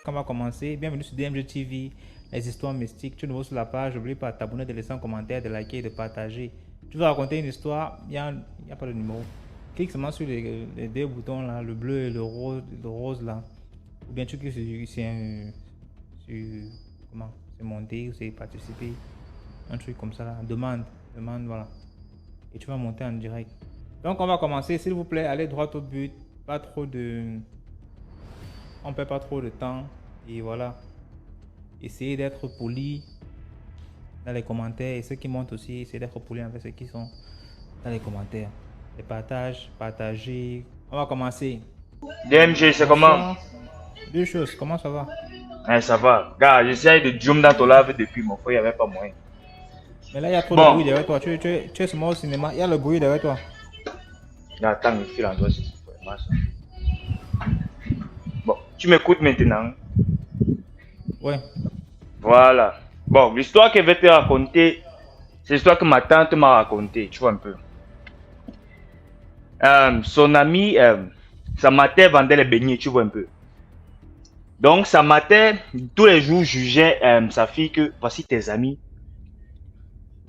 On va commencer. Bienvenue sur DMG TV, les histoires mystiques. Tu es nouveau sur la page, n'oublie pas de t'abonner, de laisser un commentaire, de liker et de partager. Tu veux raconter une histoire, il n'y a pas de numéro. Clique seulement sur les deux boutons là, le bleu et le rose là. Ou bien tu cliques sur comment? C'est monter ou c'est participer. Un truc comme ça là. Demande, voilà. Et tu vas monter en direct. Donc on va commencer, s'il vous plaît, allez droit au but. Pas trop de... On perd pas trop de temps. Et voilà. Essayez d'être poli dans les commentaires. Et ceux qui montent aussi, essayez d'être poli avec ceux qui sont dans les commentaires. Et partagez. On va commencer. DMG, c'est comment? Deux choses, comment ça va? Ça va. Gars, j'essaye de zoom dans ton live depuis mon frère, il n'y avait pas moyen. Mais là, il y a trop de bruit derrière toi. Tu es seulement au cinéma, il y a le bruit derrière toi. Attends, il file en toi, c'est vraiment ça. Bon, tu m'écoutes maintenant? Ouais. Voilà. Bon, l'histoire que je vais te raconter, c'est l'histoire que ma tante m'a racontée, tu vois un peu. Son ami, sa mater vendait les beignets, tu vois un peu. Donc, sa mater, tous les jours, jugeait sa fille que voici tes amis.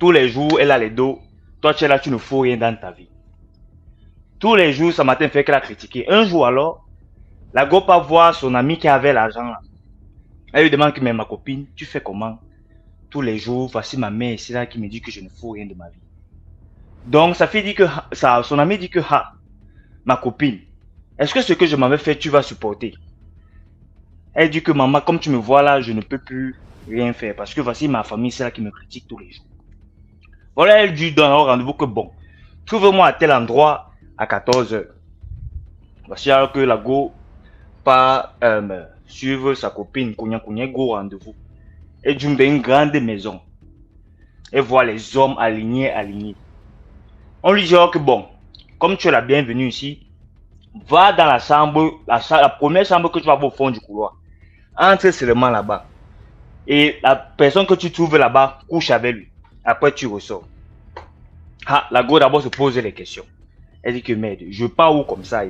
Tous les jours, elle a les dos. Toi, tu es là, tu ne fous rien dans ta vie. Tous les jours, sa mater fait qu'elle a critiqué. Un jour alors, la go part voir son ami qui avait l'argent. Elle lui demande que, mais ma copine, tu fais comment? Tous les jours, voici ma mère ici là qui me dit que je ne fous rien de ma vie. Donc, sa fille dit que, son ami dit que, ma copine, est-ce que ce que je m'avais fait, tu vas supporter? Elle dit que, maman, comme tu me vois là, je ne peux plus rien faire parce que voici ma famille, c'est là qui me critique tous les jours. Voilà, elle dit dans un rendez-vous que, bon, trouve-moi à tel endroit à 14 h. Voici alors que la go part suivre sa copine, go rendez-vous. Et d'une une grande maison. Et voit les hommes alignés. On lui dit que bon, comme tu es la bienvenue ici, va dans la chambre, la première chambre que tu vas voir au fond du couloir. Entre seulement là-bas. Et la personne que tu trouves là-bas, couche avec lui. Après, tu ressors. La go d'abord se pose les questions. Elle dit que merde, je pars où comme ça?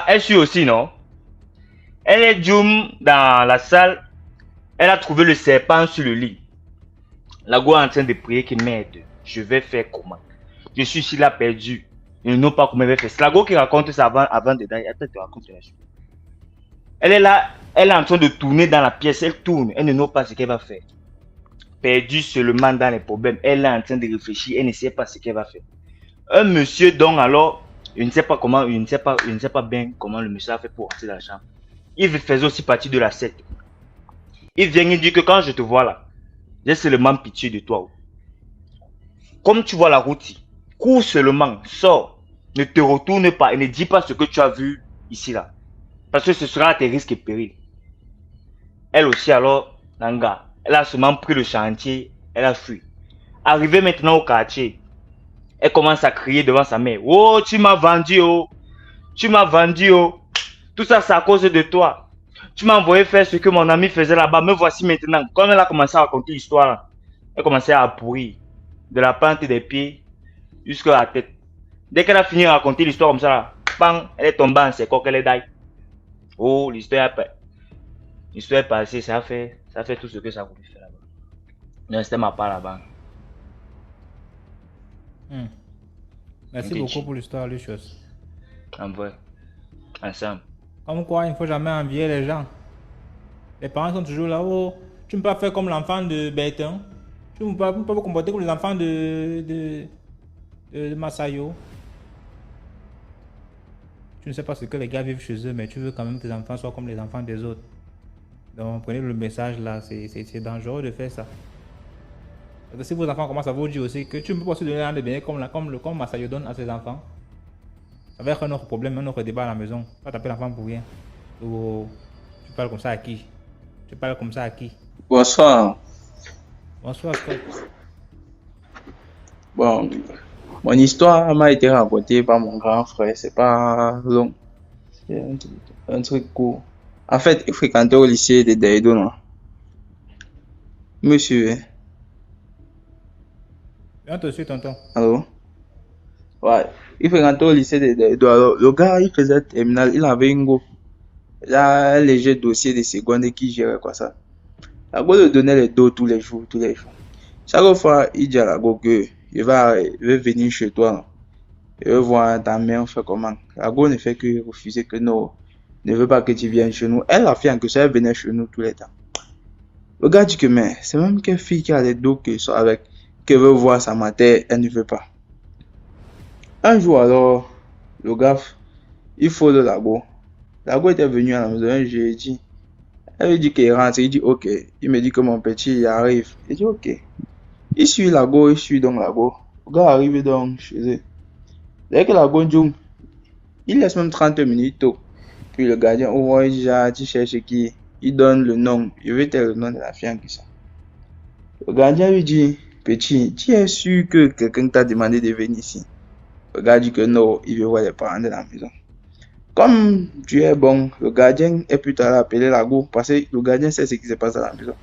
Elle suit aussi, non? Elle est dans la salle. Elle a trouvé le serpent sur le lit. La go est en train de prier que merde, je vais faire comment? Je suis ici là perdu. Je ne sais pas comment je vais faire. C'est la go qui raconte ça avant de d'aller. Attends, te raconte la suite. Elle est là, elle est en train de tourner dans la pièce. Elle tourne, elle ne sait pas ce qu'elle va faire. Perdue seulement dans les problèmes. Elle est en train de réfléchir, elle ne sait pas ce qu'elle va faire. Un monsieur donc alors, je ne sais pas bien comment le monsieur a fait pour entrer dans la chambre. Il faisait aussi partie de la secte. Il vient et dit que quand je te vois là, j'ai seulement pitié de toi. Comme tu vois la route, cours seulement, sors, ne te retourne pas et ne dis pas ce que tu as vu ici là. Parce que ce sera à tes risques et périls. Elle aussi alors, Nanga, elle a seulement pris le chantier, elle a fui. Arrivée maintenant au quartier, elle commence à crier devant sa mère. Oh, tu m'as vendu, oh. Tu m'as vendu, oh. Tout ça, c'est à cause de toi. Tu m'as envoyé faire ce que mon ami faisait là-bas. Me voici maintenant. Comme elle a commencé à raconter l'histoire, elle commençait à pourrir. De la plante des pieds jusqu'à la tête. Dès qu'elle a fini de raconter l'histoire comme ça, là, bang, elle est tombée en ses coques, elle est daille. Oh, l'histoire est passée, ça a fait tout ce que ça a voulu faire là-bas. Non, c'était ma part là-bas. Merci beaucoup pour l'histoire, Lucius. En vrai. Ensemble. Comme quoi, il ne faut jamais envier les gens. Les parents sont toujours là. Oh, tu ne peux pas faire comme l'enfant de Bertin. Tu ne peux pas vous comporter comme les enfants de Masayo. Tu ne sais pas ce que les gars vivent chez eux, mais tu veux quand même que tes enfants soient comme les enfants des autres. Donc, prenez le message là. C'est dangereux de faire ça. Parce que si vos enfants commencent à vous dire aussi que tu ne peux pas aussi donner un de bien comme Masayo donne à ses enfants, ça va être un autre problème, un autre débat à la maison. Pas taper l'enfant pour rien. Ou tu parles comme ça à qui? Tu parles comme ça à qui? Bonsoir. Bonsoir, Scott. Bon, mon histoire m'a été racontée par mon grand frère. C'est pas long. C'est un truc court. En fait, il fréquentait au lycée de Daïdo, non? Monsieur. Viens te suivre, tonton. Allô? Ouais. Il fréquentait au lycée alors, le gars, il faisait terminal, il avait une go. Il a un léger dossier de seconde qui gérait quoi ça. La go lui donnait les dos tous les jours, tous les jours. Chaque fois, il dit à la go que il va venir chez toi. Non. Il veut voir ta mère fait comment. La go ne fait que refuser que non, ne veut pas que tu viennes chez nous. Elle a fait en que ça, elle venait chez nous tous les temps. Le gars dit que mais c'est même quelle fille qui a les dos que soit avec, qui veut voir sa mère, elle ne veut pas. Un jour alors, le gars, il faut de la go. La go était venue à la maison un jeudi. Elle lui dit qu'il rentre, il dit ok. Il me dit que mon petit il arrive. Il dit ok. Il suit la go, il suit donc la go. Le gars arrive donc chez eux. Dès que la go dit, il laisse même 30 minutes tôt. Puis le gardien, oh, il dit, ah, tu cherches qui? Il donne le nom. Il veut tel le nom de la fille en question. Le gardien lui dit, petit, tu es sûr que quelqu'un t'a demandé de venir ici? Le gars dit que non, il veut voir les parents de la maison. Comme tu es bon, le gardien est plutôt allé appeler la go parce que le gardien sait ce qui se passe à la maison.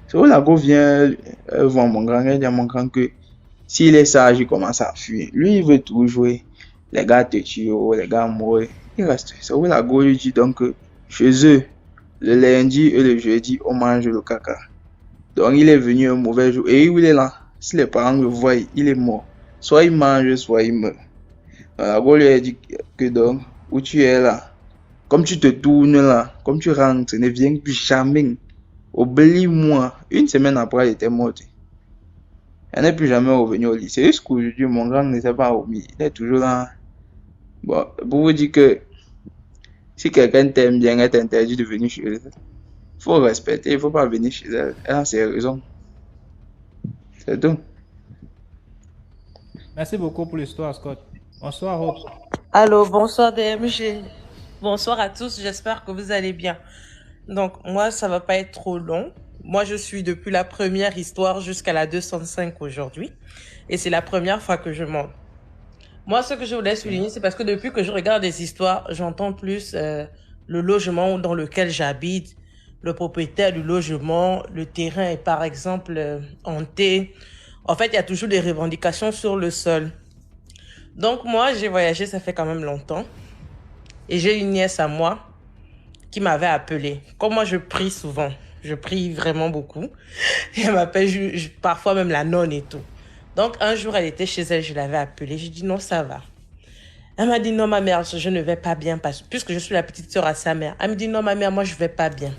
C'est où la go vient voir mon grand, elle dit à mon grand que s'il est sage, il commence à fuir. Lui, il veut tout jouer. Les gars te tuent, les gars mourent. Il reste. C'est où la go lui dit donc que chez eux, le lundi et le jeudi, on mange le caca. Donc il est venu un mauvais jour. Et il est là. Si les parents le voient, il est mort. Soit il mange, soit il meurt. Donc, la go lui a dit que donc, où tu es là, comme tu te tournes là, comme tu rentres, ne viens plus jamais. Oublie-moi. Une semaine après, elle était morte. Elle n'est plus jamais revenue au lycée. Juste qu'aujourd'hui, mon grand ne s'est pas remis. Il est toujours là. Bon, pour vous dire que si quelqu'un t'aime bien, elle t'interdit de venir chez elle. Il faut respecter, il ne faut pas venir chez elle. Elle a ses raisons. C'est tout. Merci beaucoup pour l'histoire, Scott. Bonsoir, Hope. Allô, bonsoir DMG. Bonsoir à tous, j'espère que vous allez bien. Donc, moi, ça va pas être trop long. Moi, je suis depuis la première histoire jusqu'à la 205 aujourd'hui. Et c'est la première fois que je monte. Moi, ce que je voulais souligner, c'est parce que depuis que je regarde des histoires, j'entends plus le logement dans lequel j'habite, le propriétaire du logement, le terrain est par exemple hanté. En fait, il y a toujours des revendications sur le sol. Donc moi, j'ai voyagé, ça fait quand même longtemps. Et j'ai une nièce à moi qui m'avait appelée. Comme moi, je prie souvent. Je prie vraiment beaucoup. Et elle m'appelle parfois même la nonne et tout. Donc un jour, elle était chez elle, je l'avais appelée. J'ai dit non, ça va. Elle m'a dit non, ma mère, je ne vais pas bien puisque je suis la petite sœur à sa mère. Elle me dit non, ma mère, moi, je vais pas bien.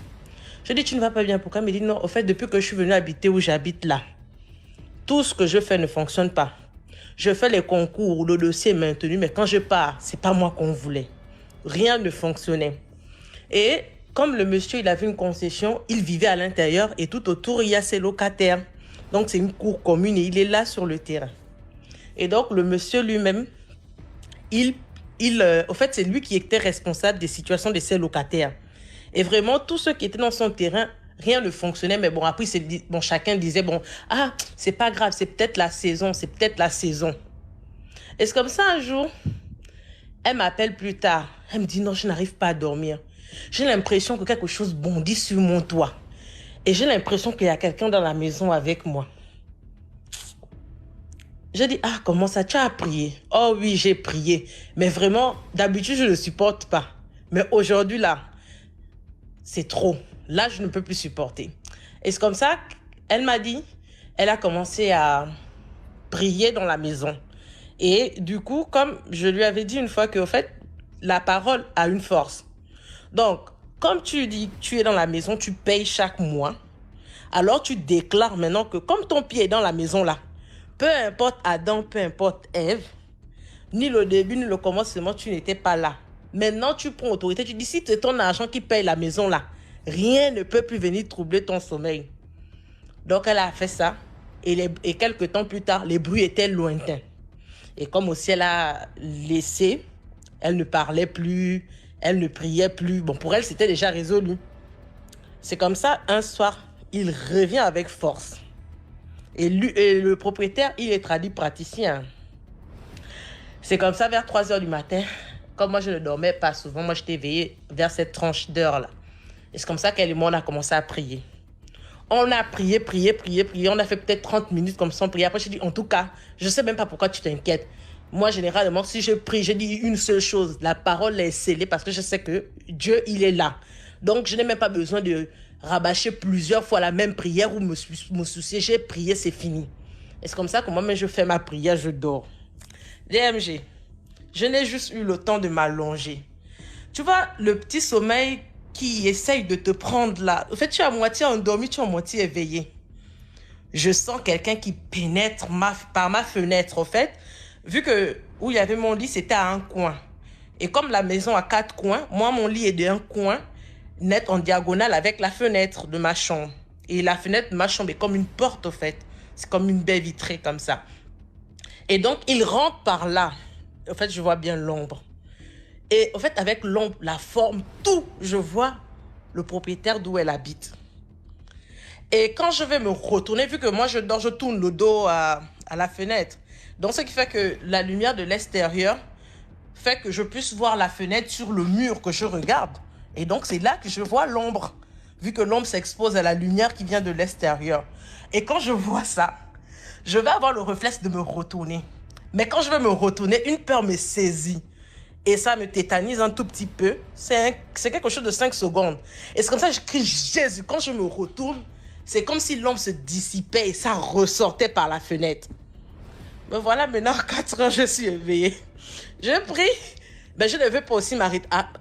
Je dis tu ne vas pas bien, pourquoi? Elle me dit non, au fait, depuis que je suis venue habiter où j'habite là, tout ce que je fais ne fonctionne pas. Je fais les concours, le dossier est maintenu, mais quand je pars, c'est pas moi qu'on voulait. Rien ne fonctionnait. Et comme le monsieur, il avait une concession, il vivait à l'intérieur et tout autour, il y a ses locataires. Donc, c'est une cour commune et il est là sur le terrain. Et donc, le monsieur lui-même, au fait, c'est lui qui était responsable des situations de ses locataires. Et vraiment, tous ceux qui étaient dans son terrain, rien ne fonctionnait. Mais bon, après, chacun disait, bon, ah, c'est pas grave, c'est peut-être la saison, c'est peut-être la saison. Et c'est comme ça, un jour, elle m'appelle plus tard. Elle me dit, non, je n'arrive pas à dormir. J'ai l'impression que quelque chose bondit sur mon toit. Et j'ai l'impression qu'il y a quelqu'un dans la maison avec moi. J'ai dit, ah, comment ça, tu as prié? Oh oui, j'ai prié. Mais vraiment, d'habitude, je ne supporte pas. Mais aujourd'hui, là, c'est trop. Là, je ne peux plus supporter. Et c'est comme ça qu'elle m'a dit, elle a commencé à prier dans la maison. Et du coup, comme je lui avais dit une fois qu'au fait, la parole a une force. Donc, comme tu dis, tu es dans la maison, tu payes chaque mois. Alors, tu déclares maintenant que comme ton pied est dans la maison là, peu importe Adam, peu importe Ève, ni le début, ni le commencement, tu n'étais pas là. Maintenant, tu prends autorité, tu dis, si c'est ton argent qui paye la maison là, rien ne peut plus venir troubler ton sommeil. Donc, elle a fait ça. Et quelques temps plus tard, les bruits étaient lointains. Et comme aussi elle a laissé, elle ne parlait plus, elle ne priait plus. Bon, pour elle, c'était déjà résolu. C'est comme ça, un soir, il revient avec force. Et le propriétaire, il est traduit praticien. C'est comme ça, vers 3h du matin, comme moi, je ne dormais pas souvent, moi, j'étais éveillée vers cette tranche d'heure-là. Et c'est comme ça qu'elle et moi, on a commencé à prier. On a prié. On a fait peut-être 30 minutes comme ça, on priait. Après, je dis, en tout cas, je ne sais même pas pourquoi tu t'inquiètes. Moi, généralement, si je prie, je dis une seule chose. La parole est scellée parce que je sais que Dieu, il est là. Donc, je n'ai même pas besoin de rabâcher plusieurs fois la même prière ou me soucier. J'ai prié, c'est fini. Et c'est comme ça que moi-même, je fais ma prière, je dors. DMG, je n'ai juste eu le temps de m'allonger. Tu vois, le petit sommeil qui essaye de te prendre là. En fait, tu es à moitié endormi, tu es à moitié éveillé. Je sens quelqu'un qui pénètre par ma fenêtre, en fait. Vu que où il y avait mon lit, c'était à un coin. Et comme la maison a 4 coins, moi, mon lit est d'un coin, net en diagonale avec la fenêtre de ma chambre. Et la fenêtre de ma chambre est comme une porte, en fait. C'est comme une baie vitrée, comme ça. Et donc, il rentre par là. En fait, je vois bien l'ombre. Et en fait, avec l'ombre, la forme, tout, je vois le propriétaire d'où elle habite. Et quand je vais me retourner, vu que moi je dors, je tourne le dos à la fenêtre. Donc, ce qui fait que la lumière de l'extérieur fait que je puisse voir la fenêtre sur le mur que je regarde. Et donc, c'est là que je vois l'ombre, vu que l'ombre s'expose à la lumière qui vient de l'extérieur. Et quand je vois ça, je vais avoir le réflexe de me retourner. Mais quand je vais me retourner, une peur me saisit. Et ça me tétanise un tout petit peu. C'est quelque chose de 5 secondes. Et c'est comme ça que je crie Jésus. Quand je me retourne, c'est comme si l'ombre se dissipait et ça ressortait par la fenêtre. Mais voilà, maintenant, 4 heures, je suis éveillée. Je prie. Mais je ne veux pas aussi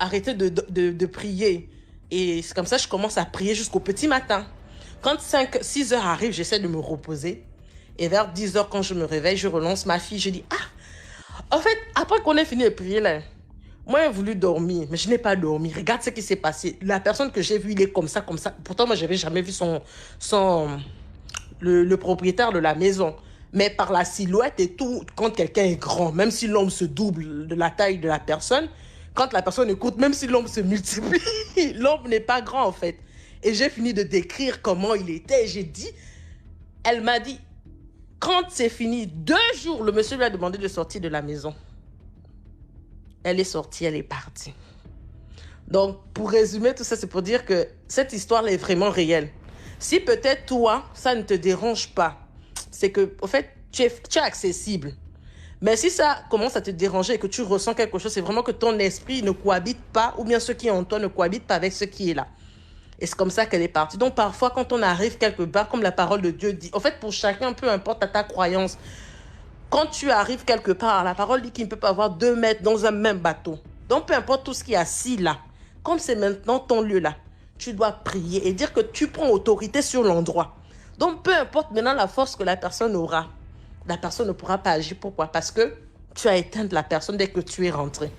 arrêter de prier. Et c'est comme ça que je commence à prier jusqu'au petit matin. Quand 6 heures arrivent, j'essaie de me reposer. Et vers 10 heures, quand je me réveille, je relance ma fille. Je dis, en fait, après qu'on ait fini de prier, là, moi, j'ai voulu dormir, mais je n'ai pas dormi. Regarde ce qui s'est passé. La personne que j'ai vue, il est comme ça, comme ça. Pourtant, moi, je n'avais jamais vu le propriétaire de la maison. Mais par la silhouette et tout, quand quelqu'un est grand, même si l'homme se double de la taille de la personne, quand la personne écoute, même si l'homme se multiplie, l'homme n'est pas grand, en fait. Et j'ai fini de décrire comment il était. Et j'ai dit, elle m'a dit, quand c'est fini, 2 jours, le monsieur lui a demandé de sortir de la maison. Elle est sortie, elle est partie. Donc, pour résumer tout ça, c'est pour dire que cette histoire est vraiment réelle. Si peut-être toi, ça ne te dérange pas, c'est que, au fait, tu es accessible. Mais si ça commence à te déranger et que tu ressens quelque chose, c'est vraiment que ton esprit ne cohabite pas, ou bien ce qui est en toi ne cohabite pas avec ce qui est là. Et c'est comme ça qu'elle est partie. Donc, parfois, quand on arrive quelque part, comme la parole de Dieu dit, en fait, pour chacun, peu importe ta croyance, quand tu arrives quelque part, la parole dit qu'il ne peut pas avoir 2 mètres dans un même bateau. Donc, peu importe tout ce qui est assis là, comme c'est maintenant ton lieu là, tu dois prier et dire que tu prends autorité sur l'endroit. Donc, peu importe maintenant la force que la personne aura, la personne ne pourra pas agir. Pourquoi? Parce que tu as éteint la personne dès que tu es rentré.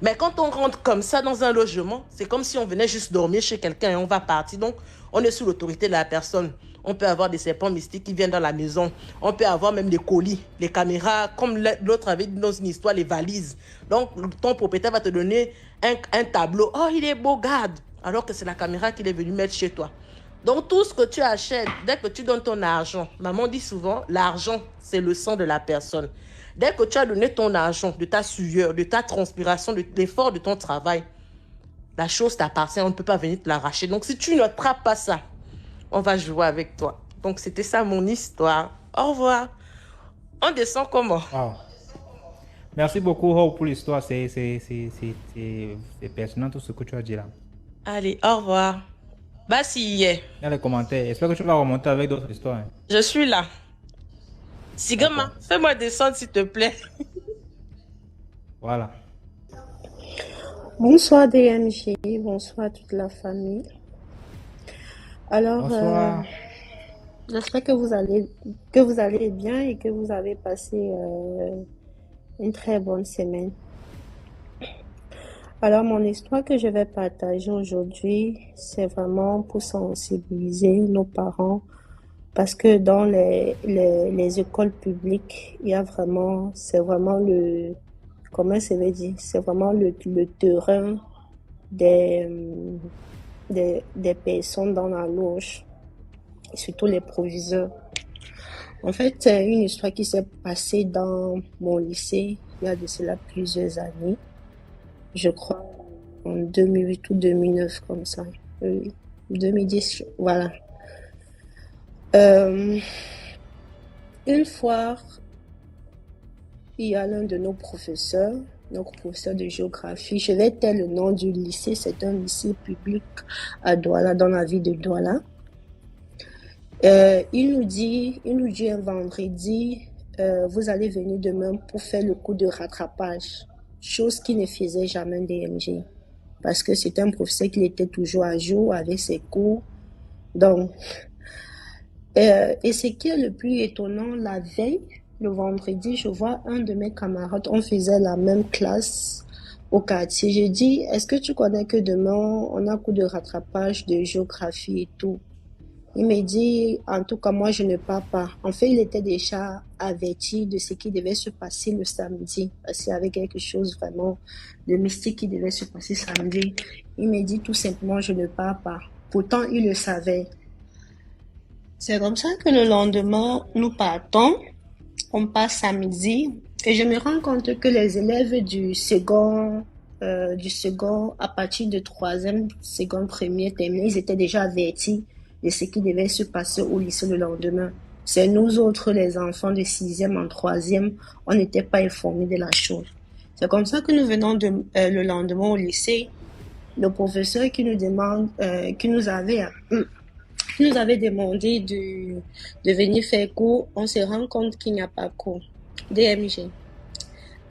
Mais quand on rentre comme ça dans un logement, c'est comme si on venait juste dormir chez quelqu'un et on va partir. Donc, on est sous l'autorité de la personne. On peut avoir des serpents mystiques qui viennent dans la maison. On peut avoir même des colis, les caméras, comme l'autre avait dit dans une histoire, les valises. Donc, ton propriétaire va te donner un tableau. Oh, il est beau, garde. Alors que c'est la caméra qu'il est venu mettre chez toi. Donc, tout ce que tu achètes, dès que tu donnes ton argent, maman dit souvent, l'argent, c'est le sang de la personne. Dès que tu as donné ton argent, de ta sueur, de ta transpiration, de l'effort de ton travail, la chose t'appartient, on ne peut pas venir te l'arracher. Donc, si tu n'attrapes pas ça, on va jouer avec toi. Donc, c'était ça mon histoire. Au revoir. On descend comment? Wow. Merci beaucoup, Ho, pour l'histoire. C'est pertinent tout ce que tu as dit là. Allez, au revoir. Bah, si y est. Dans les commentaires, j'espère que tu vas remonter avec d'autres histoires. Hein. Je suis là. Sigama, fais-moi descendre, s'il te plaît. Voilà. Bonsoir DMG, bonsoir toute la famille. Alors, Bonsoir. j'espère que vous allez bien et que vous avez passé une très bonne semaine. Alors, mon histoire que je vais partager aujourd'hui, c'est vraiment pour sensibiliser nos parents parce que dans les écoles publiques, il y a vraiment, c'est vraiment comment ça veut dire, c'est vraiment le terrain des personnes dans la loge, et surtout les proviseurs. En fait, c'est une histoire qui s'est passée dans mon lycée il y a de cela plusieurs années. Je crois en 2008 ou 2009, comme ça. 2010, voilà. Une fois, il y a l'un de nos professeurs, notre professeur de géographie, je vais taire le nom du lycée, c'est un lycée public à Douala, dans la ville de Douala. Il nous dit un vendredi, vous allez venir demain pour faire le cours de rattrapage, chose qu'il ne faisait jamais en DMG, parce que c'est un professeur qui était toujours à jour avec ses cours. Donc, et ce qui est le plus étonnant, la veille, le vendredi, je vois un de mes camarades, on faisait la même classe au quartier. J'ai dit, est-ce que tu connais que demain, on a cours de rattrapage de géographie et tout? Il me dit, en tout cas, moi, je ne pars pas. En fait, il était déjà averti de ce qui devait se passer le samedi, parce qu'il y avait quelque chose vraiment de mystique qui devait se passer samedi. Il me dit tout simplement, je ne pars pas. Pourtant, il le savait. C'est comme ça que le lendemain, nous partons. On part samedi et je me rends compte que les élèves du second, à partir de troisième, seconde, première, terminale, ils étaient déjà avertis de ce qui devait se passer au lycée le lendemain. C'est nous autres, les enfants de sixième en troisième, on n'était pas informés de la chose. C'est comme ça que nous venons le lendemain au lycée. Le professeur qui nous demande, qui nous avait demandé de venir faire cours, on se rend compte qu'il n'y a pas cours. DMG.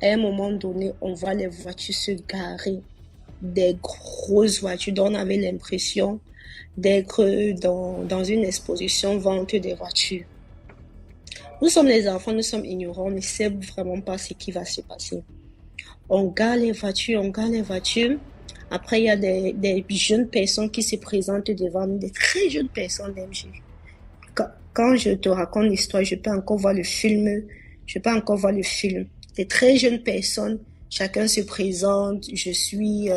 À un moment donné, on voit les voitures se garer, des grosses voitures dont on avait l'impression d'être dans une exposition vente des voitures. Nous sommes les enfants, nous sommes ignorants, on ne sait vraiment pas ce qui va se passer. On gare les voitures. Après, il y a des jeunes personnes qui se présentent devant nous, des très jeunes personnes d'MG. Quand je te raconte l'histoire, je peux encore voir le film. Des très jeunes personnes, chacun se présente. Je suis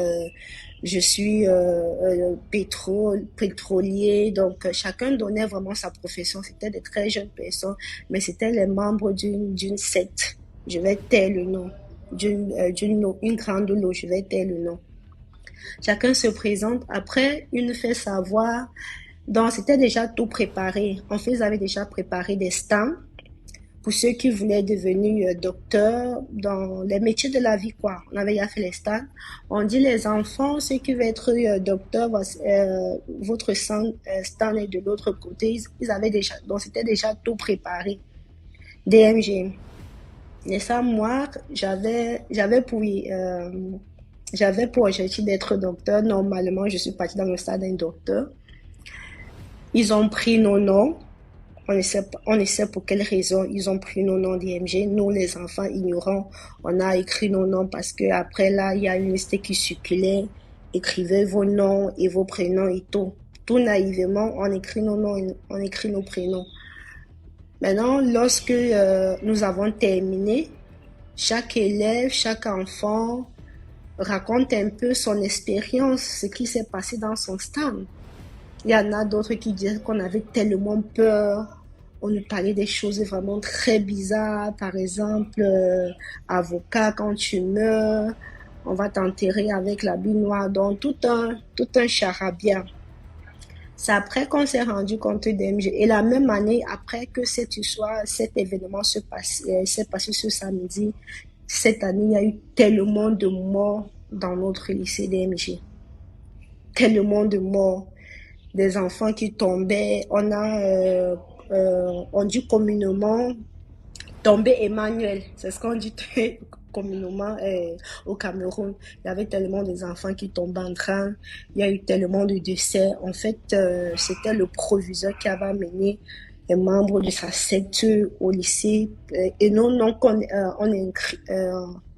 pétrolier. Donc, chacun donnait vraiment sa profession. C'était des très jeunes personnes, mais c'était les membres d'une secte. Je vais taire le nom. Une grande loge, je vais taire le nom. Chacun se présente. Après, il nous fait savoir. Donc, c'était déjà tout préparé. En fait, ils avaient déjà préparé des stands pour ceux qui voulaient devenir docteurs dans les métiers de la vie, quoi. On avait déjà fait les stands. On dit les enfants, ceux qui veulent être docteurs, votre stand est de l'autre côté. Ils avaient déjà, donc c'était déjà tout préparé. DMG. Et ça, moi, j'avais pour objectif d'être docteur. Normalement, je suis partie dans le stade d'un docteur. Ils ont pris nos noms. On ne sait pour quelle raison ils ont pris nos noms d'IMG. Nous, les enfants ignorants, on a écrit nos noms parce que après là, il y a une liste qui circulait. Écrivez vos noms et vos prénoms et tout. Tout naïvement, on écrit nos noms, on écrit nos prénoms. Maintenant, lorsque nous avons terminé, chaque élève, chaque enfant raconte un peu son expérience, ce qui s'est passé dans son stand. Il y en a d'autres qui disaient qu'on avait tellement peur. On nous parlait des choses vraiment très bizarres. Par exemple, avocat, quand tu meurs, on va t'enterrer avec l'habit noir. Donc, tout un charabia. C'est après qu'on s'est rendu compte d'MG. Et la même année, après que cet événement s'est passé ce samedi, cette année, il y a eu tellement de morts dans notre lycée d'MG. Tellement de morts. Des enfants qui tombaient. On dit communément tomber Emmanuel. C'est ce qu'on dit communément au Cameroun. Il y avait tellement des enfants qui tombaient en train. Il y a eu tellement de décès. En fait, c'était le proviseur qui avait amené les membres de sa secte au lycée. Et nous, on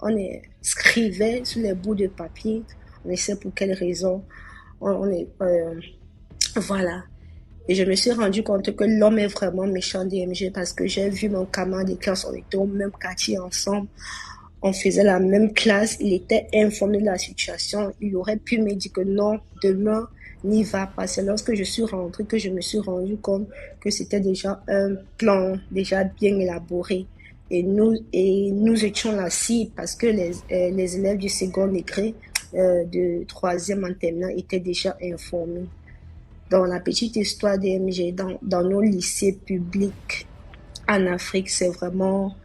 inscrivait sur les bouts de papier. On ne sait pour quelle raison. Voilà. Et je me suis rendu compte que l'homme est vraiment méchant DMG parce que j'ai vu mon camarade de classe, on était au même quartier ensemble, on faisait la même classe, il était informé de la situation, il aurait pu me dire que non, demain, n'y va pas. C'est lorsque je suis rentrée que je me suis rendu compte que c'était déjà un plan déjà bien élaboré. Et nous étions la cible parce que les élèves du second degré, de troisième en terminale étaient déjà informés. Dans la petite histoire d'MG, dans nos lycées publics en Afrique, c'est vraiment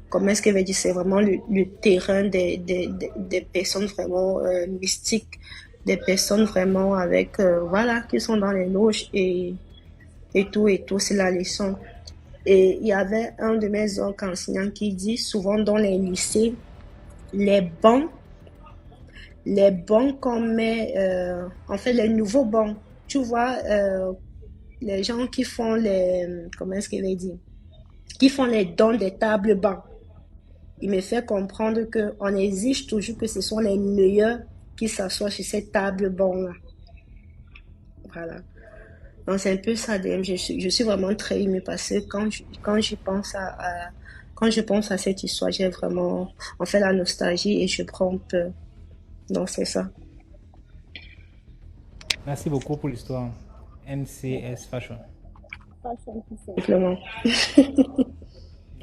comment est-ce qu'elle va dire, c'est vraiment le terrain des personnes vraiment mystiques, des personnes vraiment avec, voilà, qui sont dans les loges et tout, c'est la leçon. Et il y avait un de mes oncles enseignants qui dit souvent dans les lycées, les bancs, qu'on met, en fait, les nouveaux bancs, tu vois, les gens qui font comment est-ce qu'il va dire, qui font les dons des tables bancs. Il me fait comprendre qu'on exige toujours que ce sont les meilleurs qui s'assoient sur cette table banc-là. Voilà. Donc c'est un peu ça. Je suis vraiment très émue parce que quand je pense à cette histoire, j'ai vraiment, on fait la nostalgie et je prends peur. Donc c'est ça. Merci beaucoup pour l'histoire. NCS Fashion. Simplement.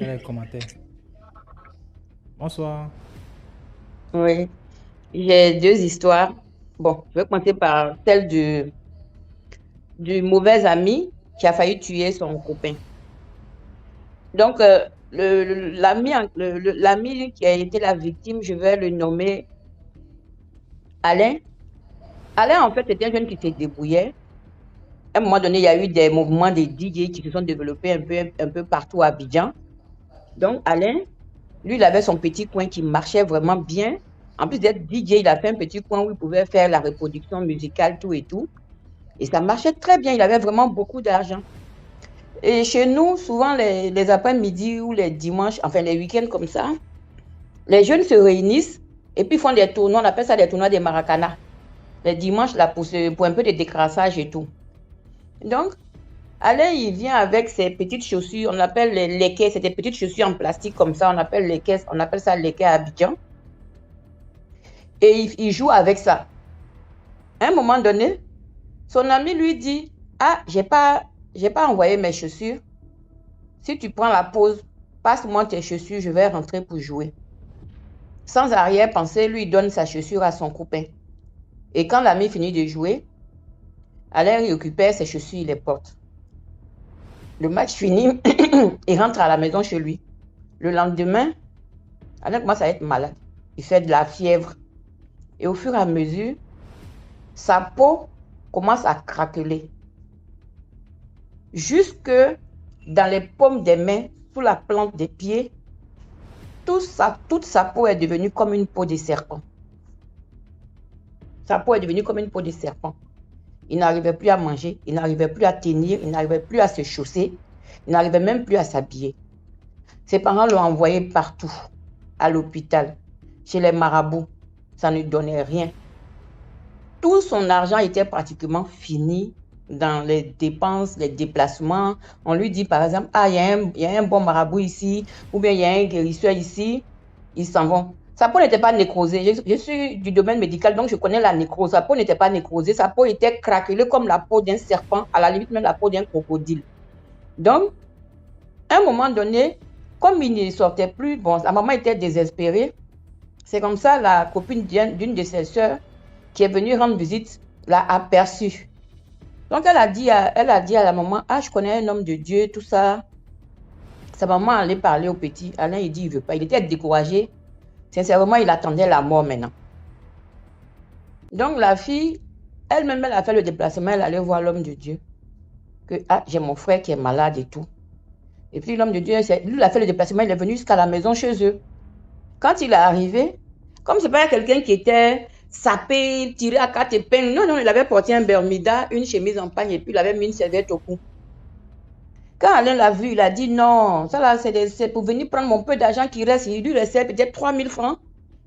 Dans les commentaires. Bonsoir. Oui, j'ai deux histoires. Bon, je vais commencer par celle du mauvais ami qui a failli tuer son copain. Donc, l'ami qui a été la victime, je vais le nommer Alain. Alain, en fait, c'était un jeune qui s'est débrouillé. À un moment donné, il y a eu des mouvements de DJ qui se sont développés un peu partout à Abidjan. Donc, Alain, lui, il avait son petit coin qui marchait vraiment bien. En plus d'être DJ, il a fait un petit coin où il pouvait faire la reproduction musicale, tout et tout. Et ça marchait très bien. Il avait vraiment beaucoup d'argent. Et chez nous, souvent, les après-midi ou les dimanches, enfin les week-ends comme ça, les jeunes se réunissent et puis font des tournois. On appelle ça des tournois des maracana. Les dimanches, là, pour un peu de décrassage et tout. Donc, Alain, il vient avec ses petites chaussures. On appelle les léquets. C'est des petites chaussures en plastique comme ça. On appelle ça léquets à Abidjan. Et il joue avec ça. À un moment donné, son ami lui dit, ah, j'ai pas envoyé mes chaussures. Si tu prends la pause, passe-moi tes chaussures, je vais rentrer pour jouer. Sans arrière-pensée, lui donne sa chaussure à son copain. Et quand l'ami finit de jouer, Alain récupère ses chaussures, il les porte. Le match fini, il rentre à la maison chez lui. Le lendemain, Alain commence à être malade. Il fait de la fièvre. Et au fur et à mesure, sa peau commence à craqueler. Jusque dans les paumes des mains, sous la plante des pieds, toute sa peau est devenue comme une peau de serpent. Sa peau est devenue comme une peau de serpent. Il n'arrivait plus à manger, il n'arrivait plus à tenir, il n'arrivait plus à se chausser, il n'arrivait même plus à s'habiller. Ses parents l'ont envoyé partout, à l'hôpital, chez les marabouts. Ça ne donnait rien. Tout son argent était pratiquement fini dans les dépenses, les déplacements. On lui dit par exemple, ah, il y a un bon marabout ici, ou bien il y a un guérisseur ici, ils s'en vont. Sa peau n'était pas nécrosée. Je suis du domaine médical, donc je connais la nécrose. Sa peau n'était pas nécrosée, sa peau était craquelée comme la peau d'un serpent, à la limite même la peau d'un crocodile. Donc, à un moment donné, comme il ne sortait plus, bon, sa maman était désespérée. C'est comme ça, la copine d'une de ses sœurs qui est venue rendre visite l'a aperçu. Donc, elle a dit à la maman, ah, je connais un homme de Dieu, tout ça. Sa maman allait parler au petit. Alain, il dit, il ne veut pas. Il était découragé. Sincèrement, il attendait la mort maintenant. Donc, la fille, elle-même, elle a fait le déplacement, elle allait voir l'homme de Dieu. Que, ah, j'ai mon frère qui est malade et tout. Et puis, l'homme de Dieu, lui, il a fait le déplacement, il est venu jusqu'à la maison chez eux. Quand il est arrivé, comme ce n'est pas quelqu'un qui était sapé, tiré à 4 épingles, non, il avait porté un bermuda, une chemise en pagne et puis il avait mis une serviette au cou. Quand Alain l'a vu, il a dit non, ça là, c'est pour venir prendre mon peu d'argent qui reste. Il lui restait peut-être 3000 francs.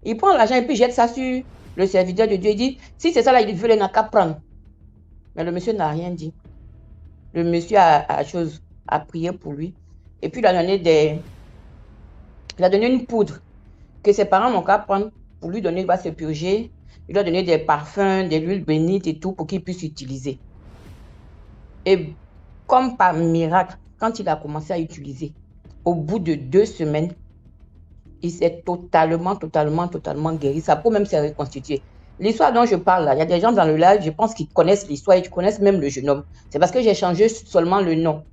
Il prend l'argent et puis jette ça sur le serviteur de Dieu. Il dit, si c'est ça là, il veut n'a qu'à prendre. Mais le monsieur n'a rien dit. Le monsieur a prié pour lui. Et puis il a donné une poudre que ses parents n'ont qu'à prendre pour lui donner, il va se purger. Il lui a donné des parfums, de l'huile bénite et tout pour qu'il puisse utiliser. Et comme par miracle, quand il a commencé à utiliser, au bout de 2 semaines, il s'est totalement guéri. Sa peau même s'est reconstituée. L'histoire dont je parle là, il y a des gens dans le live, je pense qu'ils connaissent l'histoire et qu'ils connaissent même le jeune homme. C'est parce que j'ai changé seulement le nom.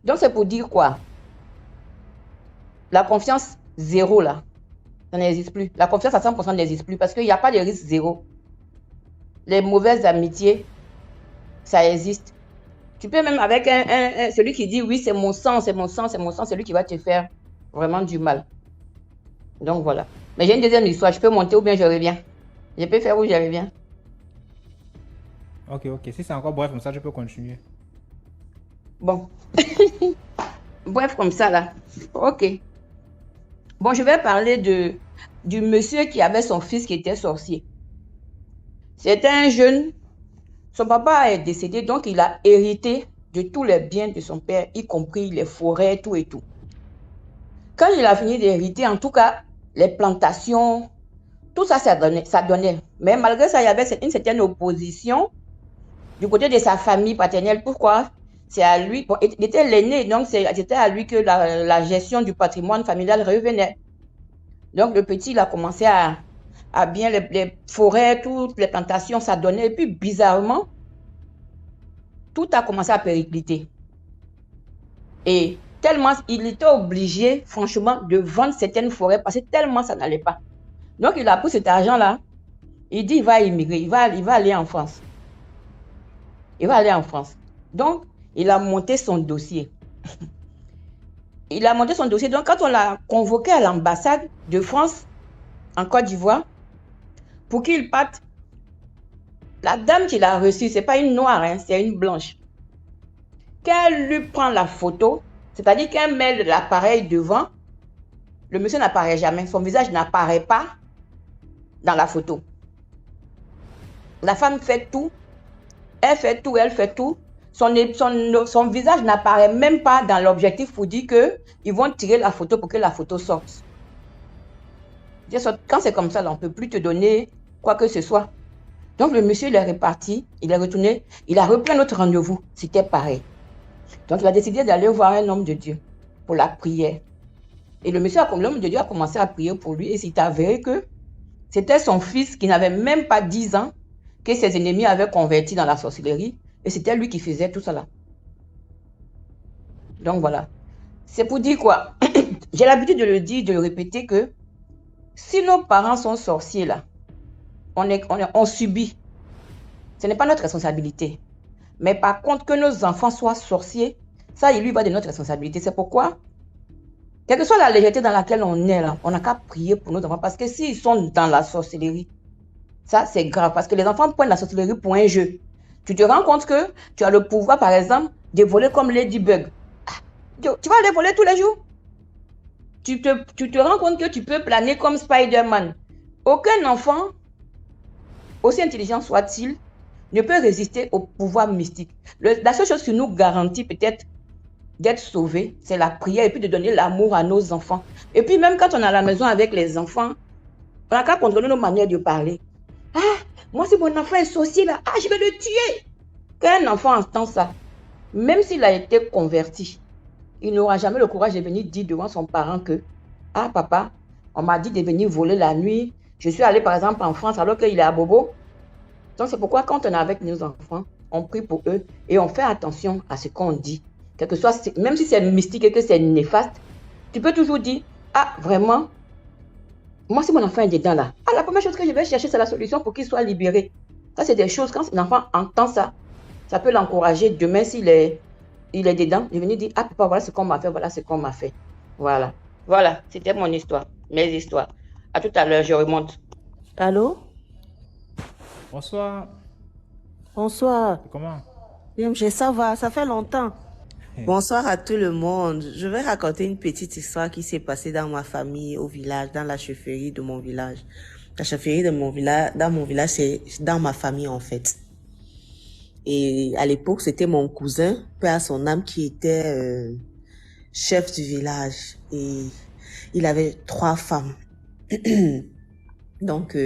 Donc c'est pour dire quoi? La confiance zéro là. Ça n'existe plus. La confiance à 100% n'existe plus parce qu'il n'y a pas de risque zéro. Les mauvaises amitiés, ça existe. Tu peux même avec celui qui dit oui, c'est mon sang, c'est mon sang, c'est mon sang, c'est lui qui va te faire vraiment du mal. Donc voilà. Mais j'ai une deuxième histoire. Je peux monter ou bien je reviens. Je peux faire ou je reviens. Ok. Si c'est encore bref comme ça, je peux continuer. Bon. Bref, comme ça là. Ok. Bon, je vais parler du monsieur qui avait son fils qui était sorcier. C'était un jeune. Son papa est décédé, donc il a hérité de tous les biens de son père, y compris les forêts, tout et tout. Quand il a fini d'hériter, en tout cas, les plantations, tout ça, ça donnait. Mais malgré ça, il y avait une certaine opposition du côté de sa famille paternelle. Pourquoi? C'est à lui, bon, il était l'aîné, donc c'était à lui que la gestion du patrimoine familial revenait. Donc le petit, il a commencé à bien les forêts, toutes les plantations, ça donnait. Et puis bizarrement, tout a commencé à péricliter. Et tellement, il était obligé, franchement, de vendre certaines forêts parce que tellement ça n'allait pas. Donc il a pris cet argent-là, il dit il va immigrer, il va aller en France. Il va aller en France. Donc, il a monté son dossier. Donc quand on l'a convoqué à l'ambassade de France en Côte d'Ivoire pour qu'il parte, la dame qui l'a reçu, c'est pas une noire, hein, c'est une blanche. Qu'elle lui prend la photo, c'est-à-dire qu'elle met l'appareil devant, le monsieur n'apparaît jamais, son visage n'apparaît pas dans la photo. La femme fait tout, elle fait tout. Son visage n'apparaît même pas dans l'objectif pour dire qu'ils vont tirer la photo pour que la photo sorte. Quand c'est comme ça, là, on ne peut plus te donner quoi que ce soit. Donc le monsieur, il est reparti, il est retourné, il a repris un autre rendez-vous. C'était pareil. Donc il a décidé d'aller voir un homme de Dieu pour la prière. Et l'homme de Dieu a commencé à prier pour lui et s'est avéré que c'était son fils qui n'avait même pas 10 ans que ses ennemis avaient converti dans la sorcellerie et c'était lui qui faisait tout ça là. Donc voilà. C'est pour dire quoi? J'ai l'habitude de le dire, de le répéter que si nos parents sont sorciers là, on subit. Ce n'est pas notre responsabilité. Mais par contre, que nos enfants soient sorciers, ça, il lui va de notre responsabilité. C'est pourquoi, quelle que soit la légèreté dans laquelle on est là, on n'a qu'à prier pour nos enfants. Parce que s'ils sont dans la sorcellerie, ça, c'est grave. Parce que les enfants prennent la sorcellerie pour un jeu. Tu te rends compte que tu as le pouvoir, par exemple, de voler comme Ladybug. Tu vas aller voler tous les jours. Tu te rends compte que tu peux planer comme Spider-Man. Aucun enfant, aussi intelligent soit-il, ne peut résister au pouvoir mystique. La seule chose qui nous garantit peut-être d'être sauvés, c'est la prière et puis de donner l'amour à nos enfants. Et puis même quand on est à la maison avec les enfants, on n'a qu'à contrôler nos manières de parler. Ah, moi si mon enfant est sorcier là, ah je vais le tuer. Quand un enfant entend ça, même s'il a été converti, il n'aura jamais le courage de venir dire devant son parent que « Ah papa, on m'a dit de venir voler la nuit. Je suis allé par exemple en France alors qu'il est à Bobo. » Donc c'est pourquoi quand on est avec nos enfants, on prie pour eux et on fait attention à ce qu'on dit. Quel que soit, même si c'est mystique et que c'est néfaste, tu peux toujours dire « Ah vraiment, moi si mon enfant est dedans là, ah, la première chose que je vais chercher c'est la solution pour qu'il soit libéré. » Ça c'est des choses, quand un enfant entend ça, ça peut l'encourager demain s'il est dedans, de venir dire, ah papa, voilà ce qu'on m'a fait, voilà ce qu'on m'a fait. Voilà. Voilà, c'était mon histoire, mes histoires. À tout à l'heure, je remonte. Allô? Bonsoir. Bonsoir. Comment? Ça va, ça fait longtemps. Bonsoir à tout le monde. Je vais raconter une petite histoire qui s'est passée dans ma famille, au village, dans la chefferie de mon village. La chefferie de mon village, dans mon village, c'est dans ma famille en fait. Et à l'époque, c'était mon cousin, paix à son âme, qui était chef du village. Et il avait 3 femmes. Donc,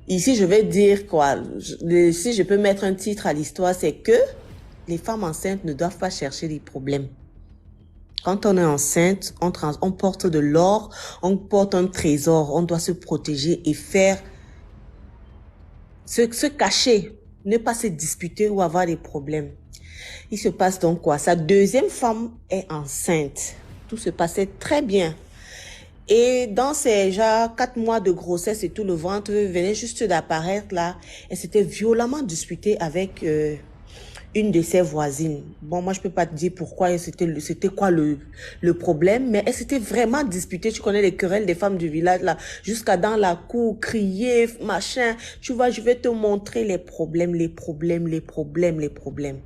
ici, je vais dire quoi. Si je peux mettre un titre à l'histoire, c'est que les femmes enceintes ne doivent pas chercher des problèmes. Quand on est enceinte, on porte de l'or, on porte un trésor, on doit se protéger et faire se cacher. Ne pas se disputer ou avoir des problèmes. Il se passe donc quoi? Sa deuxième femme est enceinte. Tout se passait très bien. Et dans ces genre 4 mois de grossesse et tout, le ventre venait juste d'apparaître là. Elle s'était violemment disputée avec une de ses voisines. Bon, moi, je peux pas te dire pourquoi et c'était quoi le problème, mais elle s'était vraiment disputée. Tu connais les querelles des femmes du village, là, jusqu'à dans la cour, crier, machin. Tu vois, je vais te montrer les problèmes, les problèmes, les problèmes, les problèmes.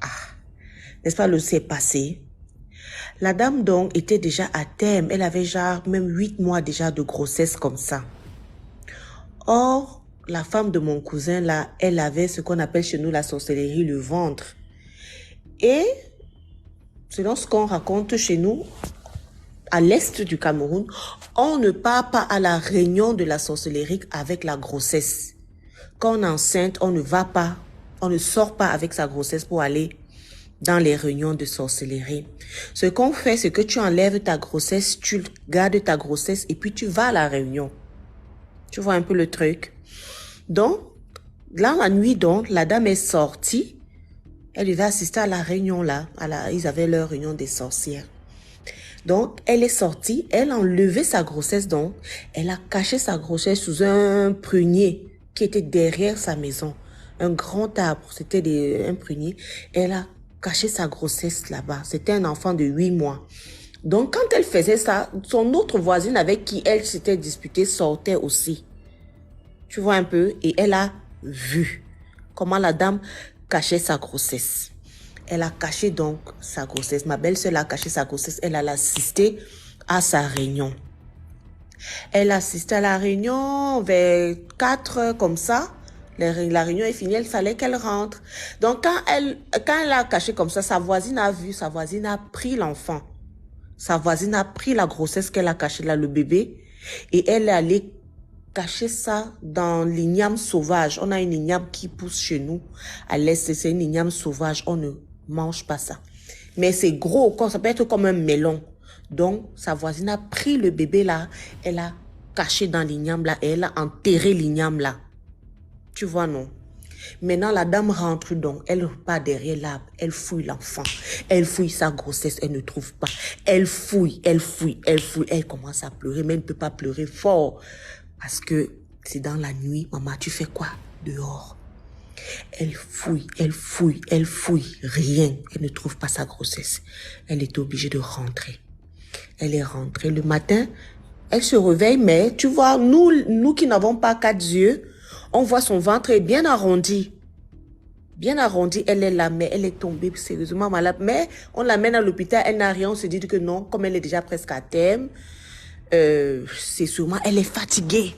Ah, n'est-ce pas, le s'est passé. La dame, donc, était déjà à terme. Elle avait genre même 8 mois déjà de grossesse comme ça. Or, la femme de mon cousin, là, elle avait ce qu'on appelle chez nous la sorcellerie, le ventre. Et, selon ce qu'on raconte chez nous, à l'est du Cameroun, on ne part pas à la réunion de la sorcellerie avec la grossesse. Quand on est enceinte, on ne va pas, on ne sort pas avec sa grossesse pour aller dans les réunions de sorcellerie. Ce qu'on fait, c'est que tu enlèves ta grossesse, tu gardes ta grossesse et puis tu vas à la réunion. Tu vois un peu le truc? Donc, là, la nuit, donc, la dame est sortie. Elle devait assister à la réunion, là. Ils avaient leur réunion des sorcières. Donc, elle est sortie. Elle a enlevé sa grossesse, donc. Elle a caché sa grossesse sous un prunier qui était derrière sa maison. Un grand arbre. C'était un prunier. Elle a caché sa grossesse là-bas. C'était un enfant de 8 mois. Donc, quand elle faisait ça, son autre voisine avec qui elle s'était disputée sortait aussi. Tu vois un peu? Et elle a vu comment la dame cachait sa grossesse. Elle a caché donc sa grossesse. Ma belle-sœur a caché sa grossesse. Elle a assisté à sa réunion. Elle assistait à la réunion vers 4 heures comme ça. La réunion est finie, il fallait qu'elle rentre. Donc quand elle a caché comme ça, sa voisine a vu, sa voisine a pris l'enfant. Sa voisine a pris la grossesse qu'elle a cachée là, le bébé. Et elle est allée cacher ça dans l'igname sauvage. On a une igname qui pousse chez nous. À l'est, c'est une igname sauvage. On ne mange pas ça. Mais c'est gros, ça peut être comme un melon. Donc, sa voisine a pris le bébé là. Elle a caché dans l'igname là. Et elle a enterré l'igname là. Tu vois, non? Maintenant, la dame rentre donc. Elle part derrière l'arbre. Elle fouille l'enfant. Elle fouille sa grossesse. Elle ne trouve pas. Elle fouille, elle fouille, elle fouille. Elle commence à pleurer, mais elle ne peut pas pleurer fort. Parce que c'est dans la nuit. Maman, tu fais quoi dehors? Elle fouille, elle fouille, elle fouille. Rien. Elle ne trouve pas sa grossesse. Elle est obligée de rentrer. Elle est rentrée. Le matin, elle se réveille, mais tu vois, nous qui n'avons pas 4 yeux, on voit son ventre est bien arrondi. Bien arrondi, elle est là, mais elle est tombée sérieusement malade. Mais on l'amène à l'hôpital, elle n'a rien. On se dit que non, comme elle est déjà presque à terme, c'est sûrement, elle est fatiguée.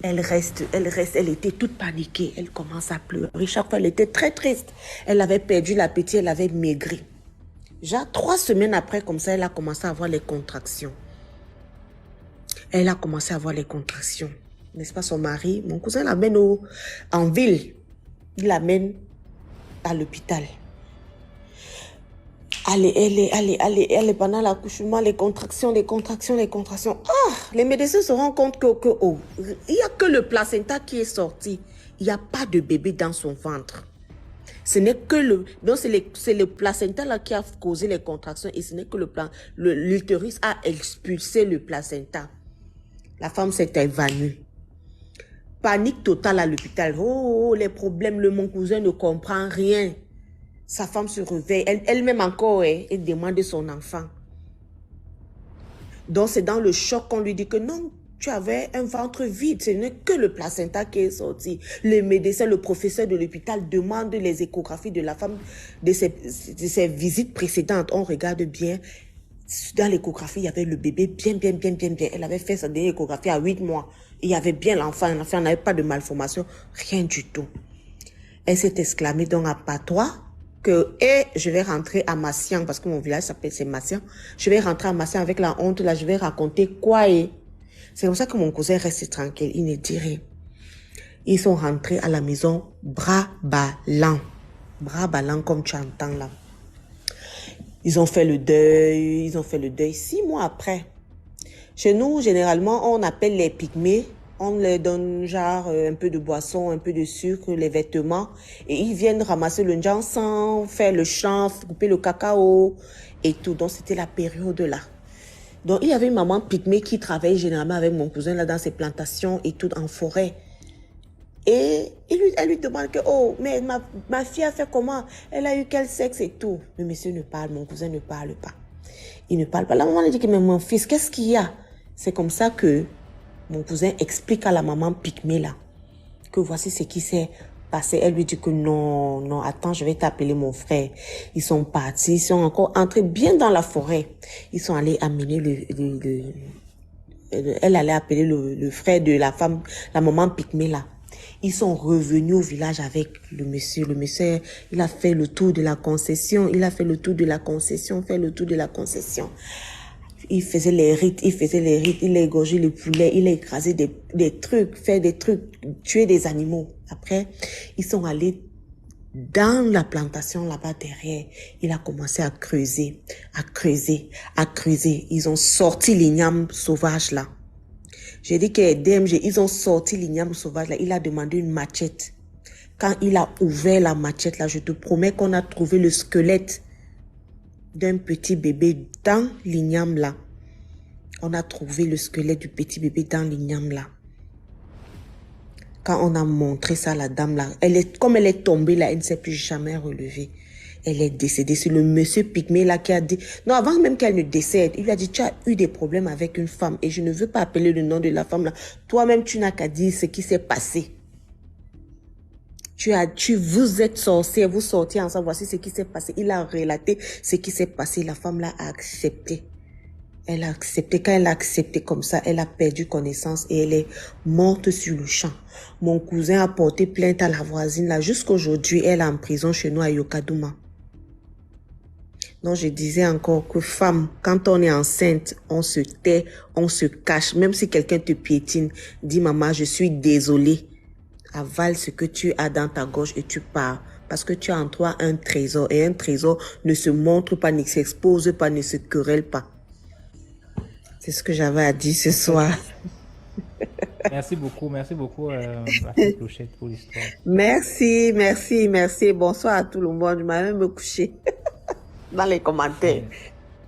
Elle était toute paniquée. Elle commence à pleurer. Chaque fois, elle était très triste. Elle avait perdu l'appétit, elle avait maigri. Genre 3 semaines après, comme ça, elle a commencé à avoir les contractions. Elle a commencé à avoir les contractions. N'est-ce pas, son mari? Mon cousin l'amène en ville. Il l'amène à l'hôpital. Allez, pendant l'accouchement, les contractions. Ah, les médecins se rendent compte il n'y a que le placenta qui est sorti. Il n'y a pas de bébé dans son ventre. Ce n'est que donc c'est le placenta là qui a causé les contractions et ce n'est que l'utérus a expulsé le placenta. La femme s'est évanouie. Panique totale à l'hôpital. Oh, les problèmes, mon cousin ne comprend rien. Sa femme se réveille, elle-même encore, elle demande son enfant. Donc c'est dans le choc qu'on lui dit que non, tu avais un ventre vide, ce n'est que le placenta qui est sorti. Le médecin, le professeur de l'hôpital demande les échographies de la femme de ses visites précédentes. On regarde bien, dans l'échographie, il y avait le bébé bien. Elle avait fait sa dernière échographie à 8 mois. Il y avait bien l'enfant n'avait pas de malformation, rien du tout. Elle s'est exclamée donc à patois que je vais rentrer à Massian, parce que mon village s'appelle c'est Massian. Je vais rentrer à Massian avec la honte, là, je vais raconter quoi c'est comme ça que mon cousin reste tranquille, il ne dit rien. Ils sont rentrés à la maison, bras ballants comme tu entends là. Ils ont fait le deuil 6 mois après. Chez nous, généralement, on appelle les pygmées. On leur donne genre un peu de boisson, un peu de sucre, les vêtements. Et ils viennent ramasser le jansan, faire le champ, couper le cacao et tout. Donc, c'était la période là. Donc, il y avait une maman pygmée qui travaillait généralement avec mon cousin là dans ses plantations et tout en forêt. Et elle lui demande que, oh, mais ma fille a fait comment? Elle a eu quel sexe et tout. Le monsieur ne parle, mon cousin ne parle pas. Il ne parle pas. La maman lui dit que, mais mon fils, qu'est-ce qu'il y a? C'est comme ça que mon cousin explique à la maman pygmée là que voici ce qui s'est passé. Elle lui dit que non, non, attends, je vais t'appeler mon frère. Ils sont partis, ils sont encore entrés bien dans la forêt. Ils sont allés amener elle allait appeler le frère de la femme, la maman pygmée là. Ils sont revenus au village avec le monsieur. Le monsieur, il a fait le tour de la concession. Il a fait le tour de la concession, fait le tour de la concession. Il faisait les rites, il a égorgé le poulet, il a écrasé des trucs, fait des trucs, tué des animaux. Après, ils sont allés dans la plantation là-bas derrière. Il a commencé à creuser, à creuser, à creuser. Ils ont sorti l'igname sauvage là. J'ai dit que les DMG, ils ont sorti l'igname sauvage là. Il a demandé une machette. Quand il a ouvert la machette là, je te promets qu'on a trouvé le squelette d'un petit bébé dans l'igname là. On a trouvé le squelette du petit bébé dans l'igname là. Quand on a montré ça à la dame là, comme elle est tombée là, elle ne s'est plus jamais relevée. Elle est décédée. C'est le monsieur pygmée là qui a dit, non, avant même qu'elle ne décède, il lui a dit, tu as eu des problèmes avec une femme et je ne veux pas appeler le nom de la femme là. Toi-même, tu n'as qu'à dire ce qui s'est passé. Vous êtes sorciers, vous sortiez ensemble, voici ce qui s'est passé. Il a relaté ce qui s'est passé. La femme là a accepté. Elle a accepté. Quand elle a accepté comme ça, elle a perdu connaissance et elle est morte sur le champ. Mon cousin a porté plainte à la voisine là. Jusqu'aujourd'hui, elle est en prison chez nous à Yokadouma. Donc, je disais encore que femme, quand on est enceinte, on se tait, on se cache. Même si quelqu'un te piétine, dis maman, je suis désolée. Avale ce que tu as dans ta gorge et tu pars. Parce que tu as en toi un trésor. Et un trésor ne se montre pas, ne s'expose pas, ne se querelle pas. C'est ce que j'avais à dire ce soir. Merci beaucoup, la fille Clochette, pour l'histoire. Merci, merci, merci. Bonsoir à tout le monde. Je m'avais même me coucher dans les commentaires.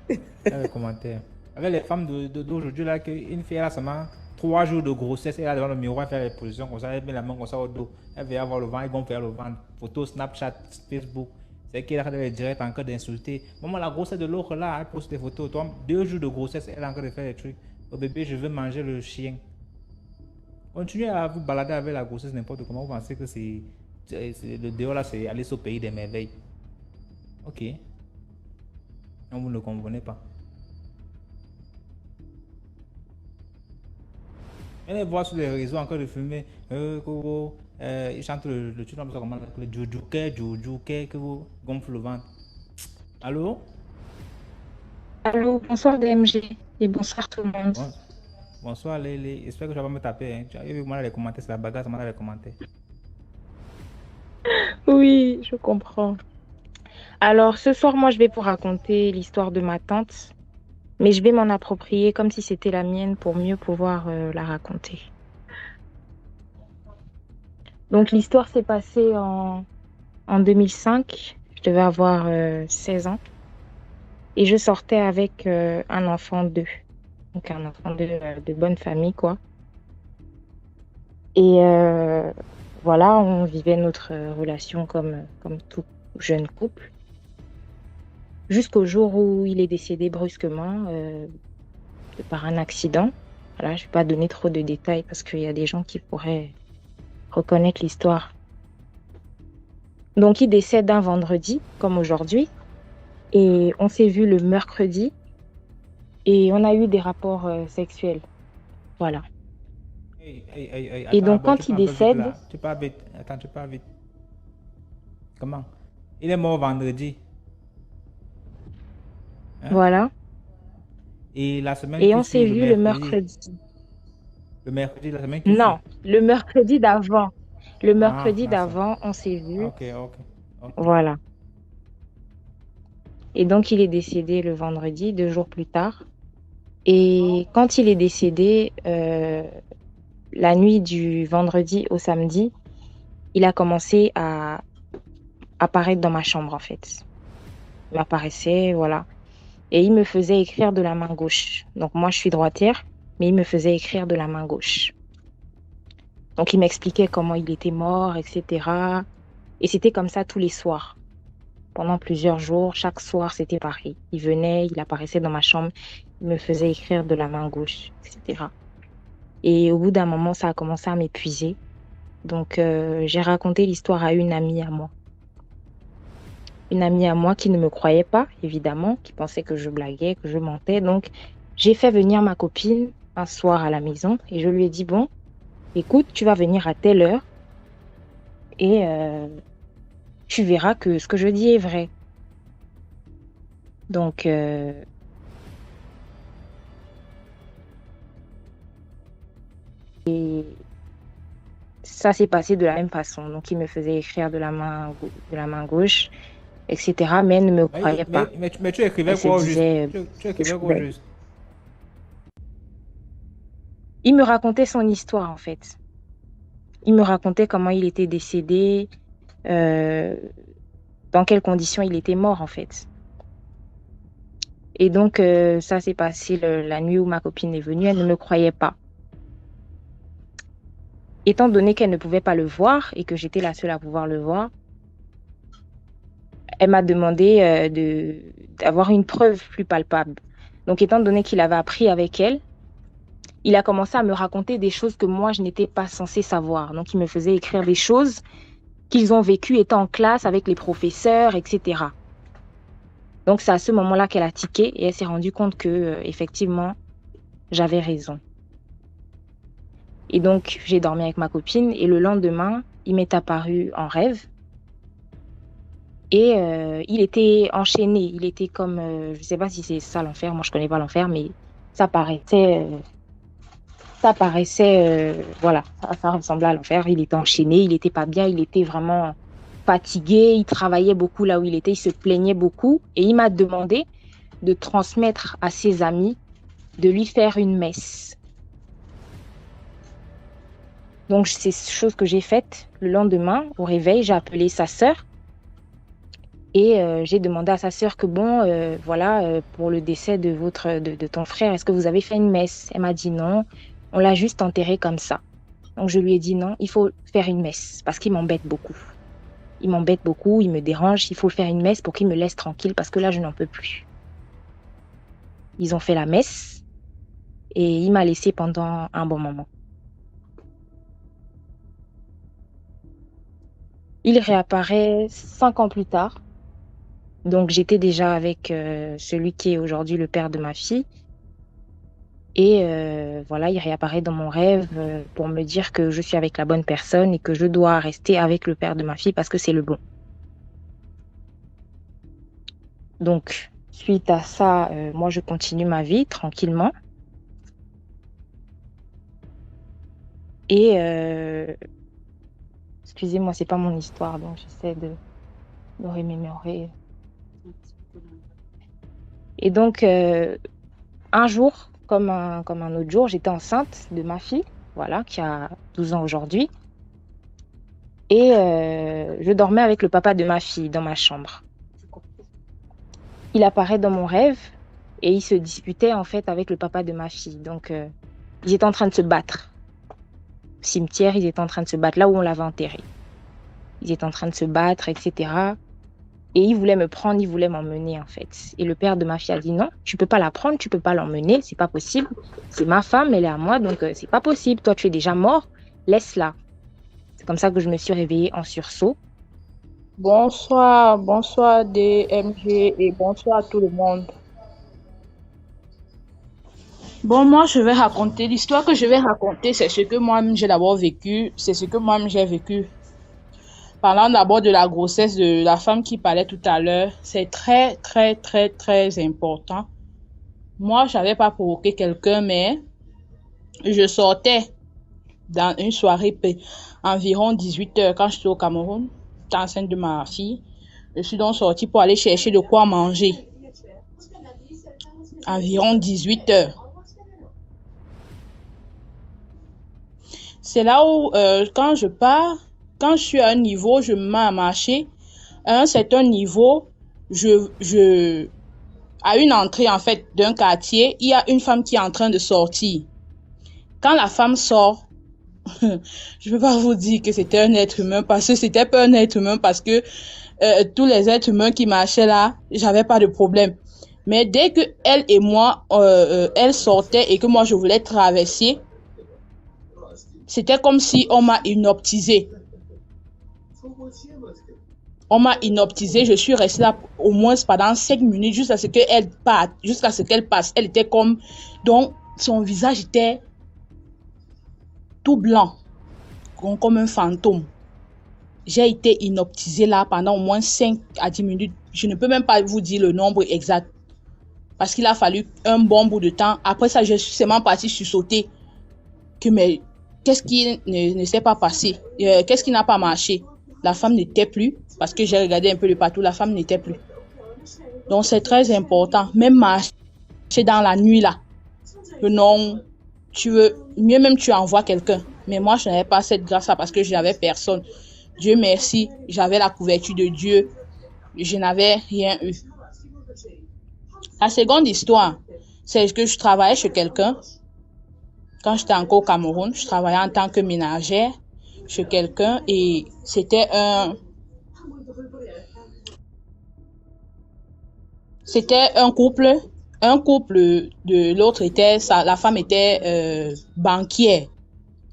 Dans les commentaires. Avec les femmes d'aujourd'hui, là, une fille, elle a seulement 3 jours de grossesse, elle est devant le miroir, elle fait les positions comme ça, elle met la main comme ça au dos, elle veut avoir le ventre, elle gonfle le ventre, photo, Snapchat, Facebook. C'est qu'elle a des directs en train d'insulter. Maman, la grossesse de l'autre là, elle poste des photos. Toi, 2 jours de grossesse, elle est en train de faire des trucs. Oh bébé, je veux manger le chien. Continuez à vous balader avec la grossesse n'importe comment. Vous pensez que c'est le dehors là, c'est aller au pays des merveilles. Ok. Non, vous ne comprenez pas. Elle voit sur les réseaux encore de filmer. Ils chantent le tune, comment le Joujouke, que vous gonfle le ventre. Allô? Allô, bonsoir DMG et bonsoir tout le monde. Bon. Bonsoir Lélie, j'espère que tu vas pas me taper. Hein. Tu as vu moi les commentaires, c'est la bagarre, ça m'a les commentaires. Oui, je comprends. Alors ce soir, moi je vais vous raconter l'histoire de ma tante, mais je vais m'en approprier comme si c'était la mienne pour mieux pouvoir la raconter. Donc l'histoire s'est passée en 2005, je devais avoir 16 ans, et je sortais avec un enfant d'eux. Donc un enfant de bonne famille, quoi. Et voilà, on vivait notre relation comme tout jeune couple. Jusqu'au jour où il est décédé brusquement par un accident. Voilà, je ne vais pas donner trop de détails parce qu'il y a des gens qui pourraient reconnaître l'histoire. Donc il décède un vendredi, comme aujourd'hui. Et on s'est vu le mercredi. Et on a eu des rapports sexuels. Voilà. Hey, et donc, quand il décède... Tu parles vite. Attends, tu parles vite. Comment? Il est mort vendredi. Hein? Voilà. Et la semaine et on s'est vu le mercredi. Le mercredi, la semaine qui Non, le mercredi d'avant. Le mercredi d'avant, on s'est vu. Ok. Voilà. Et donc, il est décédé le vendredi, 2 jours plus tard. Et quand il est décédé, la nuit du vendredi au samedi, il a commencé à apparaître dans ma chambre, en fait. Il m'apparaissait, voilà. et il me faisait écrire de la main gauche. Donc moi, je suis droitière, mais il me faisait écrire de la main gauche. Donc il m'expliquait comment il était mort, etc. Et c'était comme ça tous les soirs. Pendant plusieurs jours, chaque soir, c'était pareil. Il venait, il apparaissait dans ma chambre, il me faisait écrire de la main gauche, etc. Et au bout d'un moment, ça a commencé à m'épuiser. Donc, j'ai raconté l'histoire à une amie à moi. Une amie à moi qui ne me croyait pas, évidemment, qui pensait que je blaguais, que je mentais. Donc, j'ai fait venir ma copine un soir à la maison et je lui ai dit, bon, écoute, tu vas venir à telle heure et tu verras que ce que je dis est vrai. Donc, et ça s'est passé de la même façon. Donc, il me faisait écrire de la main gauche, etc. Mais elle ne me croyait pas. Mais tu écrivais Elle se quoi au juste? disait, Tu écrivais quoi au juste? il me racontait son histoire, en fait. Il me racontait comment il était décédé, dans quelles conditions il était mort, en fait. Et donc, ça s'est passé la nuit où ma copine est venue. Elle ne me croyait pas. Étant donné qu'elle ne pouvait pas le voir et que j'étais la seule à pouvoir le voir, elle m'a demandé d'avoir une preuve plus palpable. Donc, étant donné qu'il avait appris avec elle, il a commencé à me raconter des choses que moi, je n'étais pas censée savoir. Donc, il me faisait écrire des choses qu'ils ont vécues étant en classe avec les professeurs, etc. Donc, c'est à ce moment-là qu'elle a tiqué et elle s'est rendue compte que, effectivement, j'avais raison. Et donc, j'ai dormi avec ma copine et le lendemain, il m'est apparu en rêve. Et il était enchaîné. Il était comme, je ne sais pas si c'est ça l'enfer, moi je ne connais pas l'enfer, mais ça paraissait, voilà, ça ressemblait à l'enfer. Il était enchaîné, il n'était pas bien, il était vraiment fatigué, il travaillait beaucoup là où il était, il se plaignait beaucoup. Et il m'a demandé de transmettre à ses amis de lui faire une messe. Donc, c'est chose que j'ai faite. Le lendemain, au réveil, j'ai appelé sa sœur et j'ai demandé à sa sœur que bon, voilà, pour le décès de ton frère, est-ce que vous avez fait une messe? Elle m'a dit non, on l'a juste enterré comme ça. Donc, je lui ai dit non, il faut faire une messe parce qu'il m'embête beaucoup. Il m'embête beaucoup, il me dérange, il faut faire une messe pour qu'il me laisse tranquille parce que là, je n'en peux plus. Ils ont fait la messe et il m'a laissé pendant un bon moment. Il réapparaît 5 ans plus tard. Donc, j'étais déjà avec celui qui est aujourd'hui le père de ma fille. Et voilà, il réapparaît dans mon rêve pour me dire que je suis avec la bonne personne et que je dois rester avec le père de ma fille parce que c'est le bon. Donc, suite à ça, moi, je continue ma vie tranquillement. Et excusez-moi, c'est pas mon histoire, donc j'essaie de remémorer. Et donc, un jour, comme un autre jour, j'étais enceinte de ma fille, voilà, qui a 12 ans aujourd'hui. Et je dormais avec le papa de ma fille dans ma chambre. Il apparaît dans mon rêve et il se disputait en fait avec le papa de ma fille. Donc, ils étaient en train de se battre. Au cimetière, ils étaient en train de se battre là où on l'avait enterré. Ils étaient en train de se battre, etc. Et il voulait me prendre, il voulait m'emmener en fait. Et le père de ma fille a dit non, tu peux pas la prendre, tu peux pas l'emmener, c'est pas possible. C'est ma femme, elle est à moi, donc c'est pas possible. Toi, tu es déjà mort, laisse-la. C'est comme ça que je me suis réveillée en sursaut. Bonsoir DMG et bonsoir à tout le monde. Bon, moi, je vais raconter, l'histoire que je vais raconter, c'est ce que moi-même j'ai d'abord vécu, c'est ce que moi-même j'ai vécu. Parlant d'abord de la grossesse de la femme qui parlait tout à l'heure, c'est très, très, très, très important. Moi, j'avais pas provoqué quelqu'un, mais je sortais dans une soirée environ 18h quand j'étais au Cameroun, j'étais enceinte de ma fille. Je suis donc sortie pour aller chercher de quoi manger. Environ 18h. C'est là où, quand je pars, quand je suis à un niveau, je me mets à marcher. À un certain niveau, à une entrée, en fait, d'un quartier, il y a une femme qui est en train de sortir. Quand la femme sort, je ne peux pas vous dire que c'était un être humain, parce que c'était pas un être humain, parce que tous les êtres humains qui marchaient là, j'avais pas de problème. Mais dès que elle et moi, elle sortait et que moi je voulais traverser, c'était comme si on m'a inoptisé. On m'a inoptisé, je suis restée là au moins pendant 5 minutes jusqu'à ce qu'elle parte, jusqu'à ce qu'elle passe. Elle était comme, donc son visage était tout blanc, comme un fantôme. J'ai été inoptisée là pendant au moins 5 à 10 minutes. Je ne peux même pas vous dire le nombre exact. Parce qu'il a fallu un bon bout de temps. Après ça, je suis seulement partie sursauter. Mais qu'est-ce qui ne s'est pas passé? Qu'est-ce qui n'a pas marché? La femme n'était plus. Parce que j'ai regardé un peu de partout, la femme n'était plus. Donc c'est très important. Même marcher dans la nuit là. Non, mieux même tu envoies quelqu'un. Mais moi, je n'avais pas cette grâce là parce que je n'avais personne. Dieu merci, j'avais la couverture de Dieu. Je n'avais rien eu. La seconde histoire, c'est que je travaillais chez quelqu'un. Quand j'étais encore au Cameroun, je travaillais en tant que ménagère chez quelqu'un et c'était un couple. Un couple de l'autre la femme était banquière.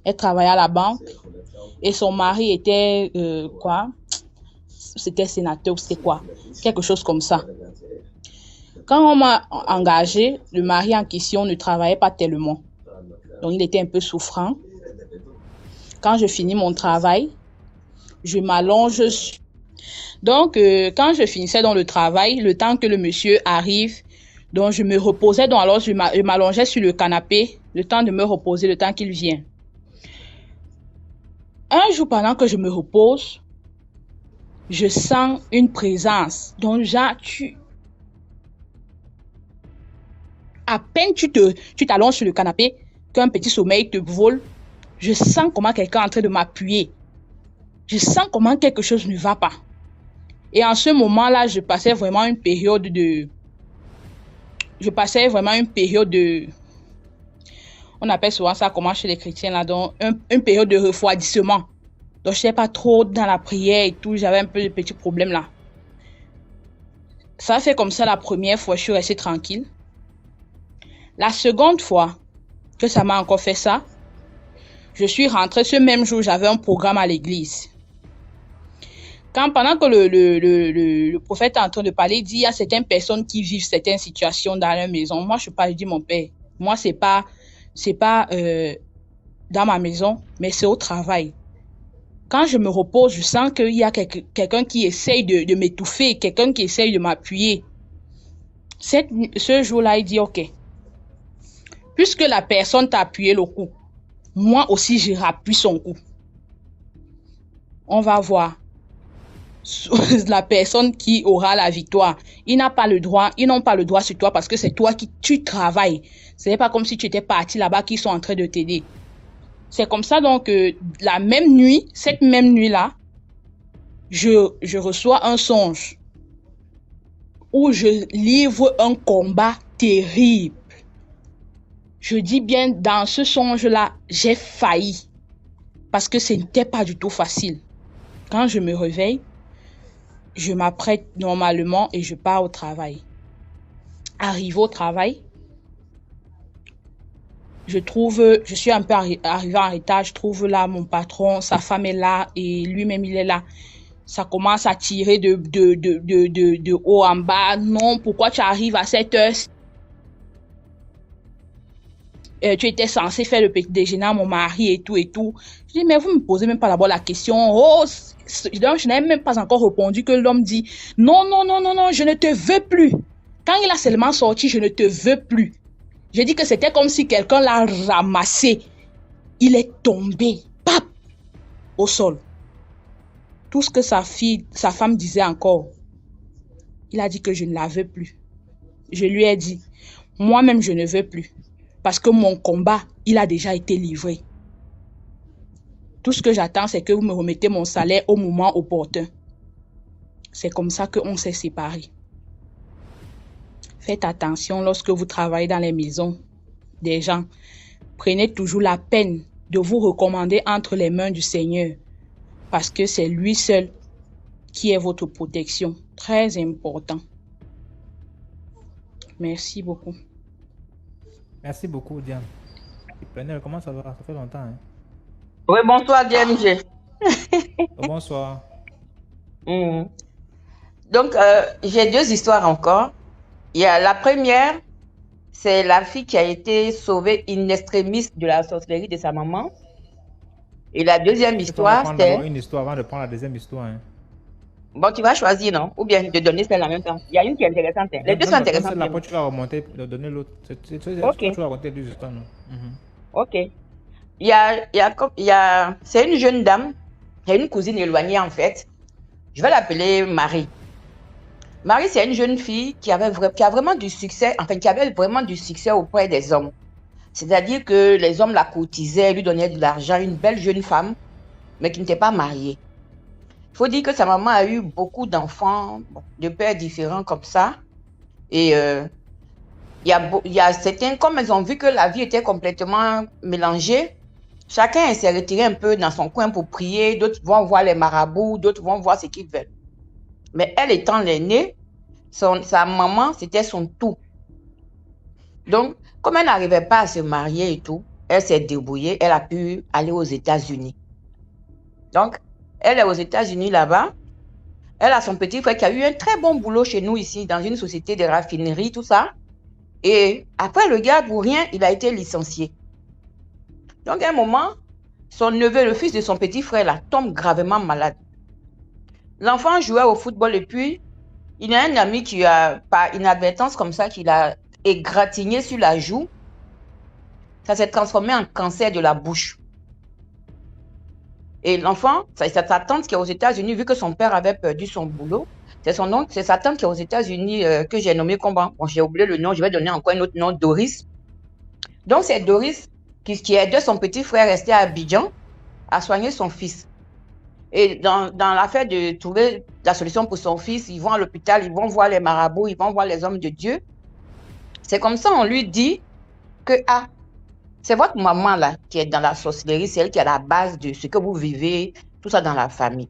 Elle travaillait à la banque et son mari était c'était sénateur ou c'était quoi? Quelque chose comme ça. Quand on m'a engagé, le mari en question ne travaillait pas tellement. Donc, il était un peu souffrant. Quand je finis mon travail, je m'allonge. Donc, quand je finissais dans le travail, le temps que le monsieur arrive, donc je me reposais. Donc, alors, je m'allongeais sur le canapé, le temps de me reposer, le temps qu'il vienne. Un jour, pendant que je me repose, je sens une présence. Donc, genre, à peine tu t'allonges sur le canapé, qu'un petit sommeil te vole, je sens comment quelqu'un est en train de m'appuyer. Je sens comment quelque chose ne va pas. Et en ce moment-là, je passais vraiment une période on appelle souvent ça comment chez les chrétiens là, donc une période de refroidissement. Donc je n'étais pas trop dans la prière et tout, j'avais un peu de petits problèmes là. Ça a fait comme ça la première fois, je suis restée tranquille. La seconde fois que ça m'a encore fait ça, je suis rentrée ce même jour, j'avais un programme à l'église. Pendant que le prophète est en train de parler, il dit il y a certaines personnes qui vivent certaines situations dans leur maison. Moi, je dis mon père, moi, c'est pas dans ma maison, mais c'est au travail. Quand je me repose, je sens qu'il y a quelqu'un qui essaye de m'étouffer, quelqu'un qui essaye de m'appuyer. Ce jour-là, il dit, OK, puisque la personne t'a appuyé le cou, moi aussi, je rappuie son cou. On va voir la personne qui aura la victoire. Ils n'ont pas le droit sur toi parce que c'est toi tu travailles. Ce n'est pas comme si tu étais parti là-bas qu'ils sont en train de t'aider. C'est comme ça donc cette même nuit-là, je reçois un songe où je livre un combat terrible. Je dis bien, dans ce songe-là, j'ai failli parce que ce n'était pas du tout facile. Quand je me réveille, je m'apprête normalement et je pars au travail. Arrivé au travail, je suis un peu arrivé en retard, je trouve là mon patron, sa femme est là et lui-même il est là. Ça commence à tirer de haut en bas. Non, pourquoi tu arrives à cette heure? Tu étais censé faire le petit déjeuner à mon mari et tout et tout. Je dis, mais vous me posez même pas d'abord la question. Oh, donc je n'ai même pas encore répondu que l'homme dit, non, je ne te veux plus. Quand il a seulement sorti, je ne te veux plus. J'ai dit que c'était comme si quelqu'un l'a ramassé. Il est tombé, pap, au sol. Tout ce que sa femme disait encore. Il a dit que je ne la veux plus. Je lui ai dit, moi-même je ne veux plus. Parce que mon combat, il a déjà été livré. Tout ce que j'attends, c'est que vous me remettez mon salaire au moment opportun. C'est comme ça qu'on s'est séparés. faites attention lorsque vous travaillez dans les maisons des gens. Prenez toujours la peine de vous recommander entre les mains du Seigneur, parce que c'est lui seul qui est votre protection. Très important. Merci beaucoup. Merci beaucoup, Diane. Et Penel, comment ça va? Ça fait longtemps, hein? Oui, bonsoir, DMG. Oh, bonsoir. Donc, j'ai 2 histoires encore. Il y a la première, c'est la fille qui a été sauvée in extremis de la sorcellerie de sa maman. Et la deuxième On va histoire, prendre d'abord c'est... une histoire avant de prendre la deuxième histoire. Hein. Bon, tu vas choisir, non? Ou bien de donner celle en même temps. Il y a une qui est intéressante. Hein. Les deux sont Donne intéressantes. celle-là, après tu vas remonter, donner l'autre. Ok. Tu vas raconter 2 histoires, non? Ok. C'est une jeune dame. Il y a une cousine éloignée, en fait. Je vais l'appeler Marie. Marie, c'est une jeune fille qui a vraiment du succès, enfin, qui avait vraiment du succès auprès des hommes. C'est-à-dire que les hommes la courtisaient, lui donnaient de l'argent, une belle jeune femme, mais qui n'était pas mariée. Il faut dire que sa maman a eu beaucoup d'enfants, de pères différents comme ça. Et il y a certains, comme ils ont vu que la vie était complètement mélangée, chacun s'est retiré un peu dans son coin pour prier, d'autres vont voir les marabouts, d'autres vont voir ce qu'ils veulent. Mais elle étant l'aînée, sa maman, c'était son tout. Donc, comme elle n'arrivait pas à se marier et tout, elle s'est débrouillée, elle a pu aller aux États-Unis. Donc, elle est aux États-Unis là-bas. Elle a son petit frère qui a eu un très bon boulot chez nous ici, dans une société de raffinerie, tout ça. Et après, le gars, pour rien, il a été licencié. Donc, à un moment, son neveu, le fils de son petit frère, là, tombe gravement malade. L'enfant jouait au football et puis, il y a un ami qui a, par inadvertance comme ça, qu'il a égratigné sur la joue. Ça s'est transformé en cancer de la bouche. Et l'enfant, c'est sa tante qui est aux États-Unis, vu que son père avait perdu son boulot. C'est sa tante qui est aux États-Unis que j'ai nommé comment? Bon, j'ai oublié le nom, je vais donner encore un autre nom, Doris. Donc, c'est Doris qui aidait son petit frère resté à Abidjan à soigner son fils. Et dans l'affaire de trouver la solution pour son fils, ils vont à l'hôpital, ils vont voir les marabouts, ils vont voir les hommes de Dieu. C'est comme ça, on lui dit que, c'est votre maman là qui est dans la sorcellerie, c'est elle qui est à la base de ce que vous vivez, tout ça dans la famille.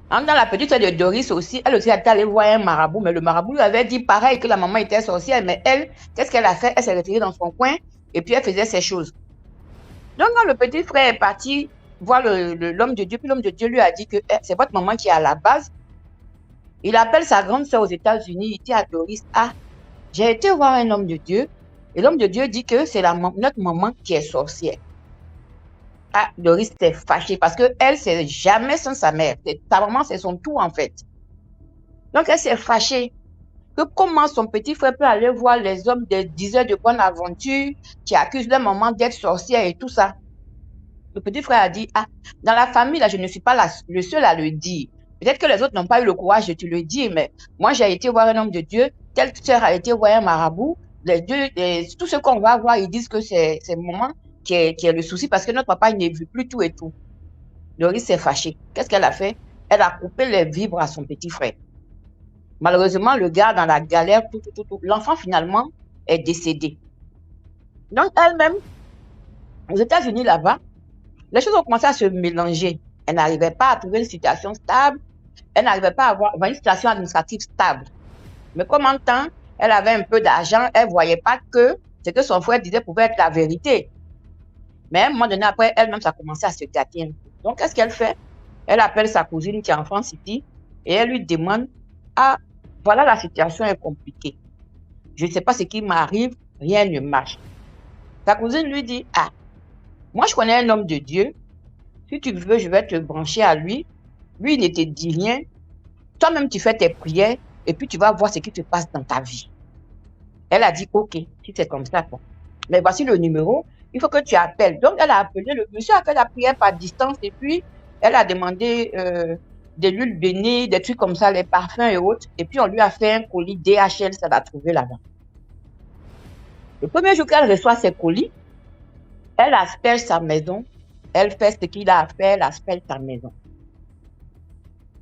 Dans la petite sœur de Doris aussi, elle aussi est allée voir un marabout, mais le marabout lui avait dit pareil que la maman était sorcière, mais elle, qu'est-ce qu'elle a fait? Elle s'est retirée dans son coin et puis elle faisait ses choses. Donc quand le petit frère est parti voir l'homme de Dieu, puis l'homme de Dieu lui a dit que c'est votre maman qui est à la base, il appelle sa grande sœur aux États-Unis, il dit à Doris, j'ai été voir un homme de Dieu, et l'homme de Dieu dit que c'est notre maman qui est sorcière. Doris était fâchée parce qu'elle, c'est jamais sans sa mère. Sa maman, c'est son tout, en fait. Donc, elle s'est fâchée. Que comment son petit frère peut aller voir les hommes des 10 heures de bonne aventure qui accusent leur maman d'être sorcière et tout ça. Le petit frère a dit, dans la famille, là, je ne suis pas le seul à le dire. Peut-être que les autres n'ont pas eu le courage de te le dire, mais moi, j'ai été voir un homme de Dieu. Telle sœur a été voir un marabout. Les deux, tout ce qu'on va voir, ils disent que c'est maman qui est le souci parce que notre papa, il ne vit plus tout et tout. Doris s'est fâchée. Qu'est-ce qu'elle a fait? Elle a coupé les vivres à son petit frère. Malheureusement, le gars, dans la galère, l'enfant, finalement, est décédé. Donc, elle-même, aux États-Unis, là-bas, les choses ont commencé à se mélanger. Elle n'arrivait pas à trouver une situation stable. Elle n'arrivait pas à avoir une situation administrative stable. Mais comme en temps, elle avait un peu d'argent, elle ne voyait pas que ce que son frère disait pouvait être la vérité. Mais à un moment donné, après, elle-même, ça a commencé à se gâter un peu. Donc, qu'est-ce qu'elle fait? Elle appelle sa cousine qui est en France City et elle lui demande, voilà, la situation est compliquée. Je ne sais pas ce qui m'arrive, rien ne marche. Sa cousine lui dit, moi, je connais un homme de Dieu. Si tu veux, je vais te brancher à lui. Lui, il ne te dit rien. Toi-même, tu fais tes prières et puis tu vas voir ce qui se passe dans ta vie. Elle a dit, OK, si c'est comme ça, bon. Mais voici le numéro, il faut que tu appelles. Donc, elle a appelé, le monsieur a fait la prière par distance et puis elle a demandé de l'huile bénie, des trucs comme ça, les parfums et autres. Et puis, on lui a fait un colis DHL, ça l'a trouvé là-bas. Le premier jour qu'elle reçoit ses colis, elle asperge sa maison. Elle fait ce qu'il a à faire, elle asperge sa maison.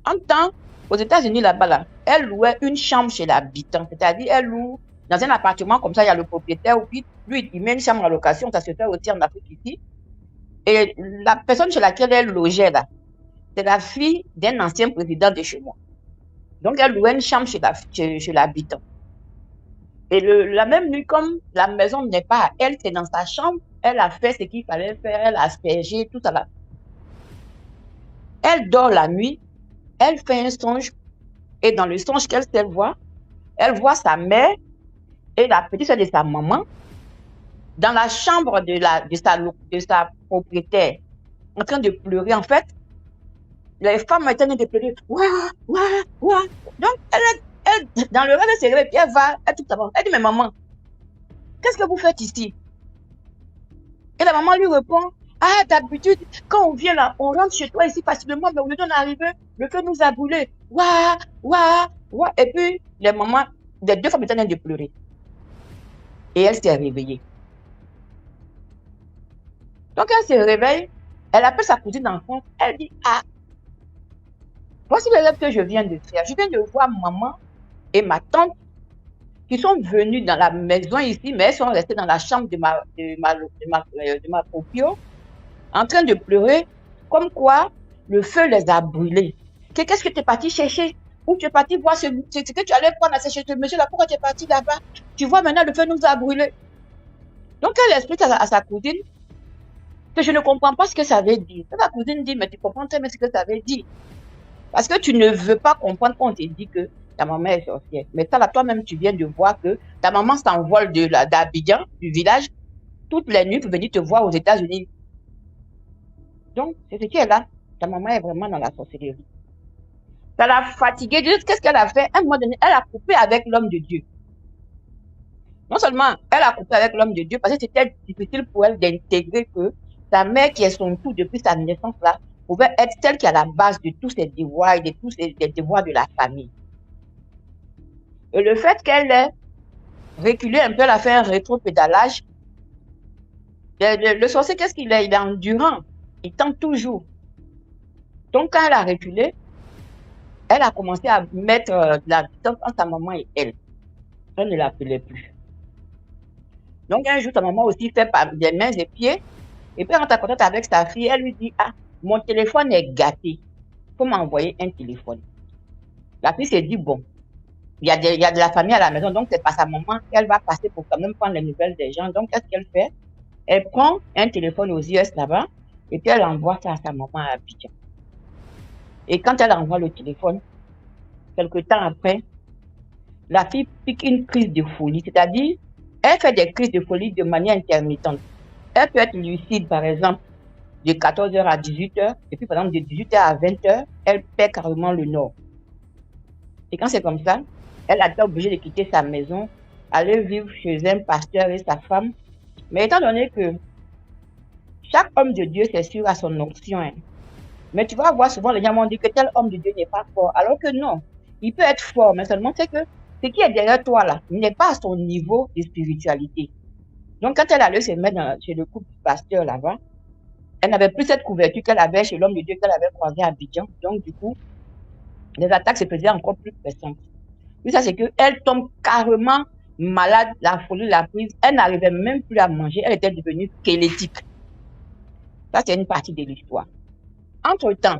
En temps, aux États-Unis, là-bas, elle louait une chambre chez l'habitant. C'est-à-dire, elle loue Dans un appartement comme ça, il y a le propriétaire, ou puis lui, il met une chambre à location, ça se fait aussi en Afrique ici. Et la personne chez laquelle elle logeait là, c'est la fille d'un ancien président de chez moi. Donc, elle louait une chambre chez l'habitant. Et la même nuit, comme la maison n'est pas à elle, c'est dans sa chambre, elle a fait ce qu'il fallait faire, elle a aspergé, tout ça là. Elle dort la nuit, elle fait un songe, et dans le songe qu'elle voit, elle voit sa mère et la petite soeur de sa maman dans la chambre de sa propriétaire, en train de pleurer. En fait, les femmes étaient en train de pleurer. Ouah, ouah, ouah. Donc, elle, dans le rêve, elle se réveille, puis elle va, elle dit, mais maman, qu'est-ce que vous faites ici? Et la maman lui répond, ah, d'habitude, quand on vient là, on rentre chez toi ici facilement, mais au lieu d'en arriver, le feu nous a brûlés. Ouah, ouah, ouah. Et puis, les deux femmes étaient en train de pleurer. Et elle s'est réveillée. Donc, elle se réveille, elle appelle sa cousine d'enfance, elle dit, ah, voici le rêve que je viens de faire. Je viens de voir maman et ma tante qui sont venues dans la maison ici, mais elles sont restées dans la chambre de ma proprio, en train de pleurer, comme quoi le feu les a brûlés. Qu'est-ce que tu es parti chercher? Où tu es parti voir ce que tu allais prendre à chez ce monsieur-là? Pourquoi tu es parti là-bas? Tu vois, maintenant, le feu nous a brûlés. Donc, elle explique à sa cousine que je ne comprends pas ce que ça veut dire. Sa cousine dit, mais tu comprends très bien ce que ça veut dire. Parce que tu ne veux pas comprendre quand on te dit que ta maman est sorcière. Mais toi-même, tu viens de voir que ta maman s'envole d'Abidjan, du village, toutes les nuits pour venir te voir aux États-Unis. Donc, c'est ce qui est là. Ta maman est vraiment dans la sorcellerie. Ça l'a fatiguée. Qu'est-ce qu'elle a fait? À un moment donné, elle a coupé avec l'homme de Dieu. Non seulement elle a coupé avec l'homme de Dieu, parce que c'était difficile pour elle d'intégrer que sa mère, qui est son tout depuis sa naissance là, pouvait être celle qui est à la base de tous ses devoirs et de tous les devoirs de la famille. Et le fait qu'elle ait reculé un peu, elle a fait un rétro-pédalage. Le sorcier, qu'est-ce qu'il est? Il est endurant. Il tente toujours. Donc, quand elle a reculé, elle a commencé à mettre la distance entre sa maman et elle. Elle ne l'appelait plus. Donc, un jour, sa maman aussi fait par des mains et pieds. Et puis, en contact avec sa fille, elle lui dit, ah, mon téléphone est gâté. Il faut m'envoyer un téléphone. La fille s'est dit, bon, il y a de la famille à la maison, donc c'est pas sa maman. Elle va passer pour quand même prendre les nouvelles des gens. Donc, qu'est-ce qu'elle fait? Elle prend un téléphone aux US là-bas et puis elle envoie ça à sa maman à Abidjan. Et quand elle envoie le téléphone, quelque temps après, la fille pique une crise de folie. C'est-à-dire, elle fait des crises de folie de manière intermittente. Elle peut être lucide, par exemple, de 14h à 18h, et puis par exemple de 18h à 20h, elle perd carrément le nord. Et quand c'est comme ça, elle a été obligée de quitter sa maison, aller vivre chez un pasteur et sa femme. Mais étant donné que chaque homme de Dieu, c'est sûr à son onction. Hein. Mais tu vas voir souvent les gens m'ont dit que tel homme de Dieu n'est pas fort. Alors que non, il peut être fort, mais seulement c'est que ce qui est derrière toi là n'est pas à son niveau de spiritualité. Donc quand elle allait se mettre chez le couple du pasteur là-bas, elle n'avait plus cette couverture qu'elle avait chez l'homme de Dieu qu'elle avait croisé à Abidjan. Donc du coup, les attaques se faisaient encore plus pressantes. Puis ça, c'est qu'elle tombe carrément malade, la folie l'a prise. Elle n'arrivait même plus à manger. Elle était devenue squelettique. Ça, c'est une partie de l'histoire. Entre-temps,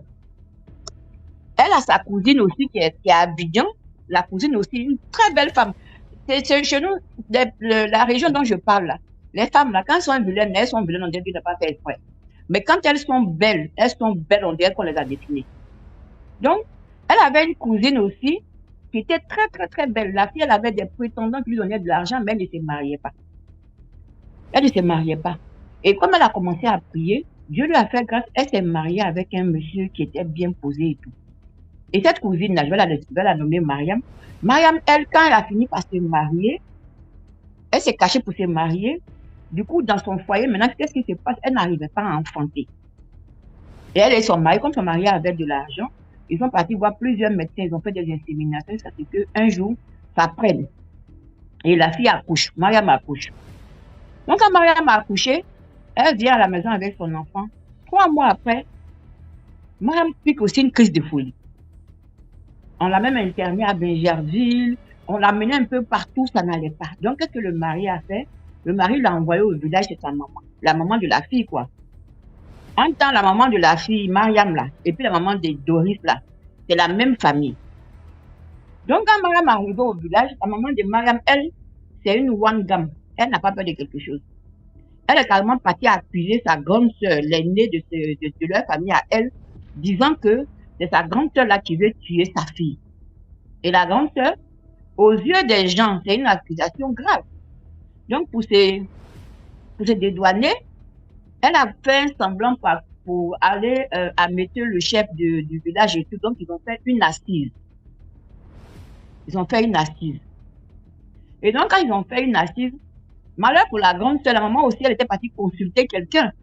elle a sa cousine aussi qui est à Abidjan. La cousine aussi, une très belle femme. C'est chez nous, la région dont je parle là. Les femmes là, quand elles sont vilaines, on dirait qu'elles n'ont pas fait exprès. Mais quand elles sont belles, on dirait qu'on les a dessinées. Donc, elle avait une cousine aussi qui était très, très, très belle. La fille, elle avait des prétendants qui lui donnaient de l'argent, mais elle ne se mariait pas. Elle ne se mariait pas. Et comme elle a commencé à prier, Dieu lui a fait grâce. Elle s'est mariée avec un monsieur qui était bien posé et tout. Et cette cousine-là, je vais la nommer Mariam. Mariam, elle, quand elle a fini par se marier, elle s'est cachée pour se marier. Du coup, dans son foyer, maintenant, qu'est-ce qui se passe? Elle n'arrivait pas à enfanter. Et elle et son mari, comme son mari avait de l'argent, ils sont partis voir plusieurs médecins, ils ont fait des inséminations, ça fait qu'un jour, ça prenne. Et la fille accouche, Mariam accouche. Donc quand Mariam a accouché, elle vient à la maison avec son enfant. 3 mois après, Mariam pique aussi une crise de folie. On l'a même internée à Bingerville, On l'a mené un peu partout, ça n'allait pas. Donc, qu'est-ce que le mari a fait? Le mari l'a envoyé au village chez sa maman. La maman de la fille, quoi. En temps, la maman de la fille, Mariam, là, et puis la maman de Doris, là, c'est la même famille. Donc, quand Mariam est arrivée au village, la maman de Mariam, elle, c'est une one-gam. Elle n'a pas peur de quelque chose. Elle est carrément partie accuser sa grande sœur, l'aînée de leur famille à elle, disant que c'est sa grande sœur là qui veut tuer sa fille. Et la grande sœur, aux yeux des gens, c'est une accusation grave. Donc, pour se dédouaner, elle a fait un semblant pour aller ametter le chef du village et tout. Donc, ils ont fait une assise. Ils ont fait une assise. Et donc, quand ils ont fait une assise, malheur pour la grande sœur, la maman aussi, elle était partie consulter quelqu'un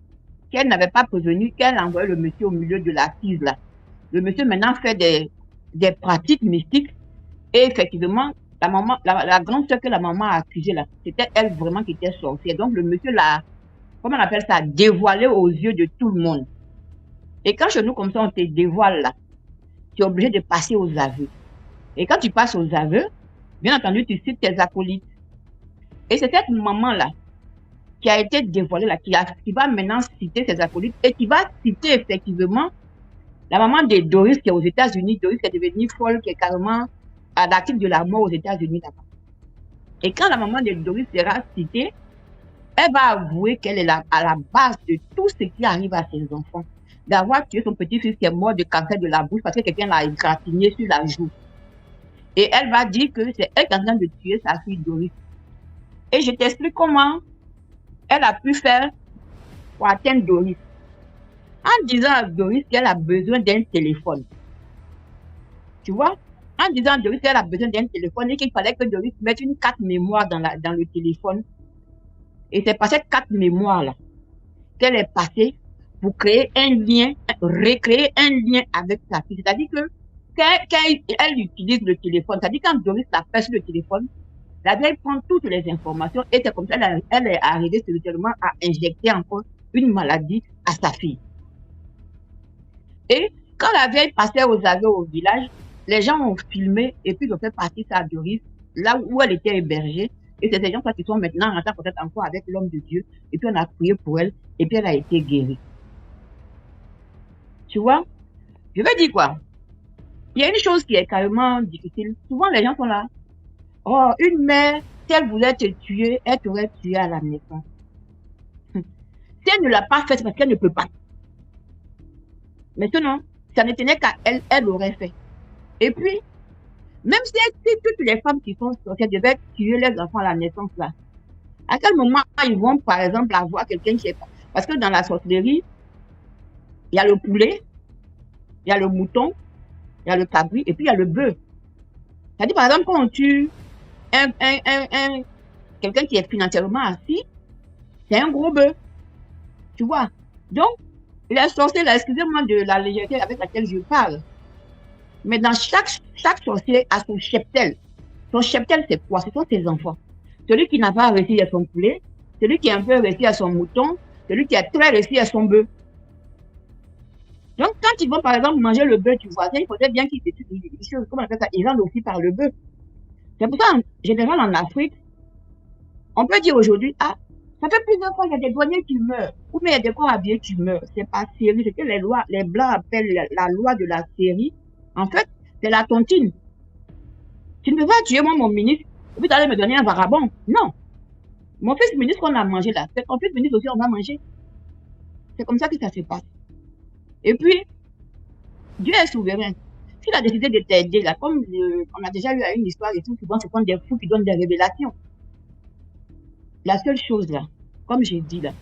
qu'elle n'avait pas prévenu, qu'elle a envoyé le monsieur au milieu de l'assise là. Le monsieur maintenant fait des pratiques mystiques et effectivement, la grande sœur que la maman a accusée là, c'était elle vraiment qui était sorcière. Donc le monsieur l'a, comment on appelle ça, dévoilé aux yeux de tout le monde. Et quand chez nous comme ça on te dévoile là, tu es obligé de passer aux aveux. Et quand tu passes aux aveux, bien entendu tu cites tes acolytes. Et c'est cette maman là qui a été dévoilée là, qui va maintenant citer ses acolytes et qui va citer effectivement la maman de Doris qui est aux États-Unis. Doris qui est devenue folle, qui est carrément à l'actif de la mort aux États-Unis là-bas. Et quand la maman de Doris sera citée, elle va avouer qu'elle est à la base de tout ce qui arrive à ses enfants. D'avoir tué son petit-fils qui est mort de cancer de la bouche parce que quelqu'un l'a égratigné sur la joue. Et elle va dire que c'est elle qui est en train de tuer sa fille Doris. Et je t'explique comment elle a pu faire pour atteindre Doris. En disant à Doris qu'elle a besoin d'un téléphone. Tu vois? En disant à Doris qu'elle a besoin d'un téléphone et qu'il fallait que Doris mette une carte mémoire dans le téléphone. Et c'est par cette carte mémoire-là qu'elle est passée pour créer un lien, recréer un lien avec sa fille. C'est-à-dire que quand elle utilise le téléphone, c'est-à-dire quand Doris l'appelle sur le téléphone, la vieille prend toutes les informations et c'est comme ça qu'elle est arrivée spirituellement à injecter encore une maladie à sa fille. Et quand la vieille passait aux aveux au village, les gens ont filmé et puis ils ont fait partir ça à Doris, là où elle était hébergée. Et c'est ces gens qui sont maintenant en contact encore avec l'homme de Dieu. Et puis on a prié pour elle et puis elle a été guérie. Tu vois? Je veux dire quoi? Il y a une chose qui est carrément difficile. Souvent les gens sont là. Oh, une mère, si elle voulait te tuer, elle t'aurait tué à la naissance. Si elle ne l'a pas fait, c'est parce qu'elle ne peut pas. Maintenant, ça ne tenait qu'à elle, elle l'aurait fait. Et puis, même si toutes les femmes qui sont sorcières devaient tuer les enfants à la naissance là, à quel moment ils vont par exemple avoir quelqu'un qui est... Parce que dans la sorcellerie, il y a le poulet, il y a le mouton, il y a le cabri et puis il y a le bœuf. C'est-à-dire par exemple quand on tue quelqu'un qui est financièrement assis, c'est un gros bœuf. Tu vois? Donc, les sorciers, là, excusez-moi de la légèreté avec laquelle je parle, mais dans chaque sorcier a son cheptel. Son cheptel, c'est quoi? Ce sont ses enfants. Celui qui n'a pas réussi à son poulet, celui qui a un peu réussi à son mouton, celui qui a très réussi à son bœuf. Donc, quand ils vont, par exemple, manger le bœuf du voisin, il faudrait bien qu'ils comment on appelle ça, ils rendent aussi par le bœuf. C'est pour ça, en général, en Afrique, on peut dire aujourd'hui, ah, ça fait plusieurs fois qu'il y a des douaniers qui meurent, ou bien il y a des corps habillés qui meurent. C'est pas série, c'est que les Blancs appellent la loi de la série. En fait, c'est la tontine. Tu ne peux pas tuer moi, mon ministre, et puis tu allais me donner un vagabond. Non. Mon fils ministre qu'on a mangé là, c'est ton fils ministre aussi, on va manger. C'est comme ça que ça se passe. Et puis, Dieu est souverain. S'il a décidé de t'aider là, comme on a déjà eu une histoire et tout, souvent ce sont des fous qui donnent des révélations. La seule chose là, comme j'ai dit là,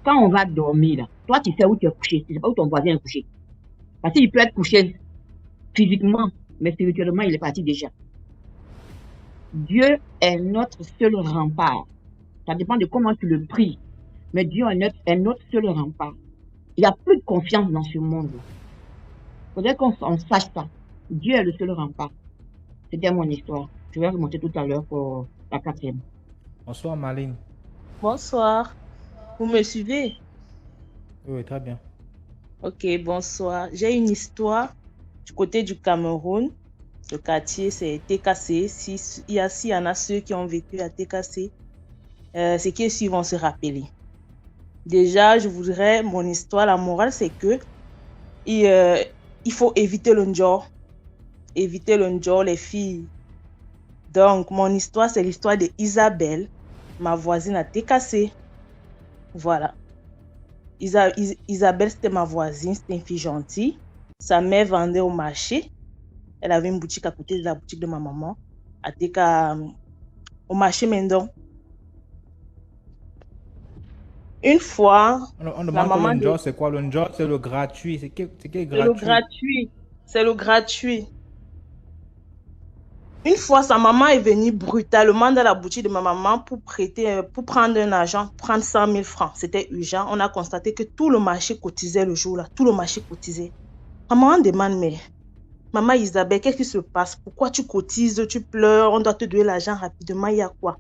quand on va dormir là, toi tu sais où tu es couché, tu sais pas où ton voisin est couché. Parce qu'il peut être couché physiquement, mais spirituellement il est parti déjà. Dieu est notre seul rempart. Ça dépend de comment tu le pries. Mais Dieu est notre seul rempart. Il n'y a plus de confiance dans ce monde. Il faudrait qu'on sache ça. Dieu est le seul rempart. C'était mon histoire. Je vais remonter tout à l'heure pour la 4e. Bonsoir Marlène. Bonsoir. Vous me suivez? Oui, très bien. Ok, bonsoir. J'ai une histoire du côté du Cameroun. Le quartier, c'est TKC. S'il y en a ceux qui ont vécu à TKC, ce qui est suivant vont se rappeler. Déjà, je voudrais, mon histoire, la morale, c'est que il faut éviter le njor. Éviter le njor, les filles. Donc, mon histoire, c'est l'histoire d'Isabelle, ma voisine à TKC. Voilà. Isabelle, c'était ma voisine, c'était une fille gentille. Sa mère vendait au marché. Elle avait une boutique à côté de la boutique de ma maman, au marché Mendon. Une fois, On demande que le njor, c'est quoi? Le njor, c'est le gratuit. C'est gratuit? C'est le gratuit. C'est le gratuit. Une fois, sa maman est venue brutalement dans la boutique de ma maman pour prendre un argent, prendre 100 000 francs. C'était urgent. On a constaté que tout le marché cotisait le jour-là. Tout le marché cotisait. Maman demande, mais maman Isabelle, qu'est-ce qui se passe? Pourquoi tu cotises, tu pleures, on doit te donner l'argent rapidement, il y a quoi?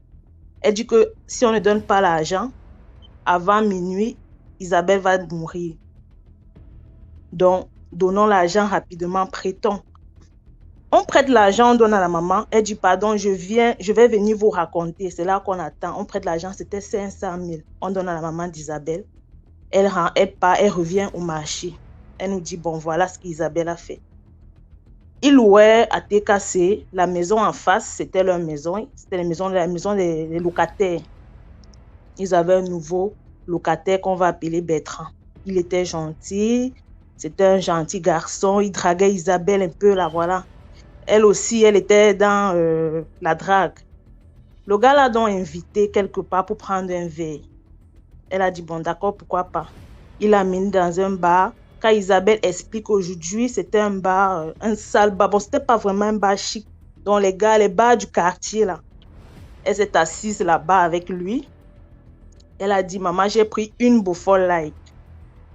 Elle dit que si on ne donne pas l'argent, avant minuit, Isabelle va mourir. Donc, donnons l'argent rapidement, prêtons. On prête l'argent, on donne à la maman. Elle dit, pardon, je vais venir vous raconter. C'est là qu'on attend. On prête l'argent, c'était 500 000. On donne à la maman d'Isabelle. Elle revient au marché. Elle nous dit, bon, voilà ce qu'Isabelle a fait. Ils louaient à TKC, la maison en face, c'était leur maison. C'était la maison des locataires. Ils avaient un nouveau locataire qu'on va appeler Bertrand. Il était gentil. C'était un gentil garçon. Il draguait Isabelle un peu, là, voilà. Elle aussi, elle était dans la drague. Le gars l'a donc invité quelque part pour prendre un verre. Elle a dit, bon, d'accord, pourquoi pas. Il l'a mis dans un bar. Quand Isabelle explique aujourd'hui, c'était un bar, un sale bar. Bon, c'était pas vraiment un bar chic. Donc, les bars du quartier, là. Elle s'est assise là-bas avec lui. Elle a dit, maman, j'ai pris une Beaufort Light.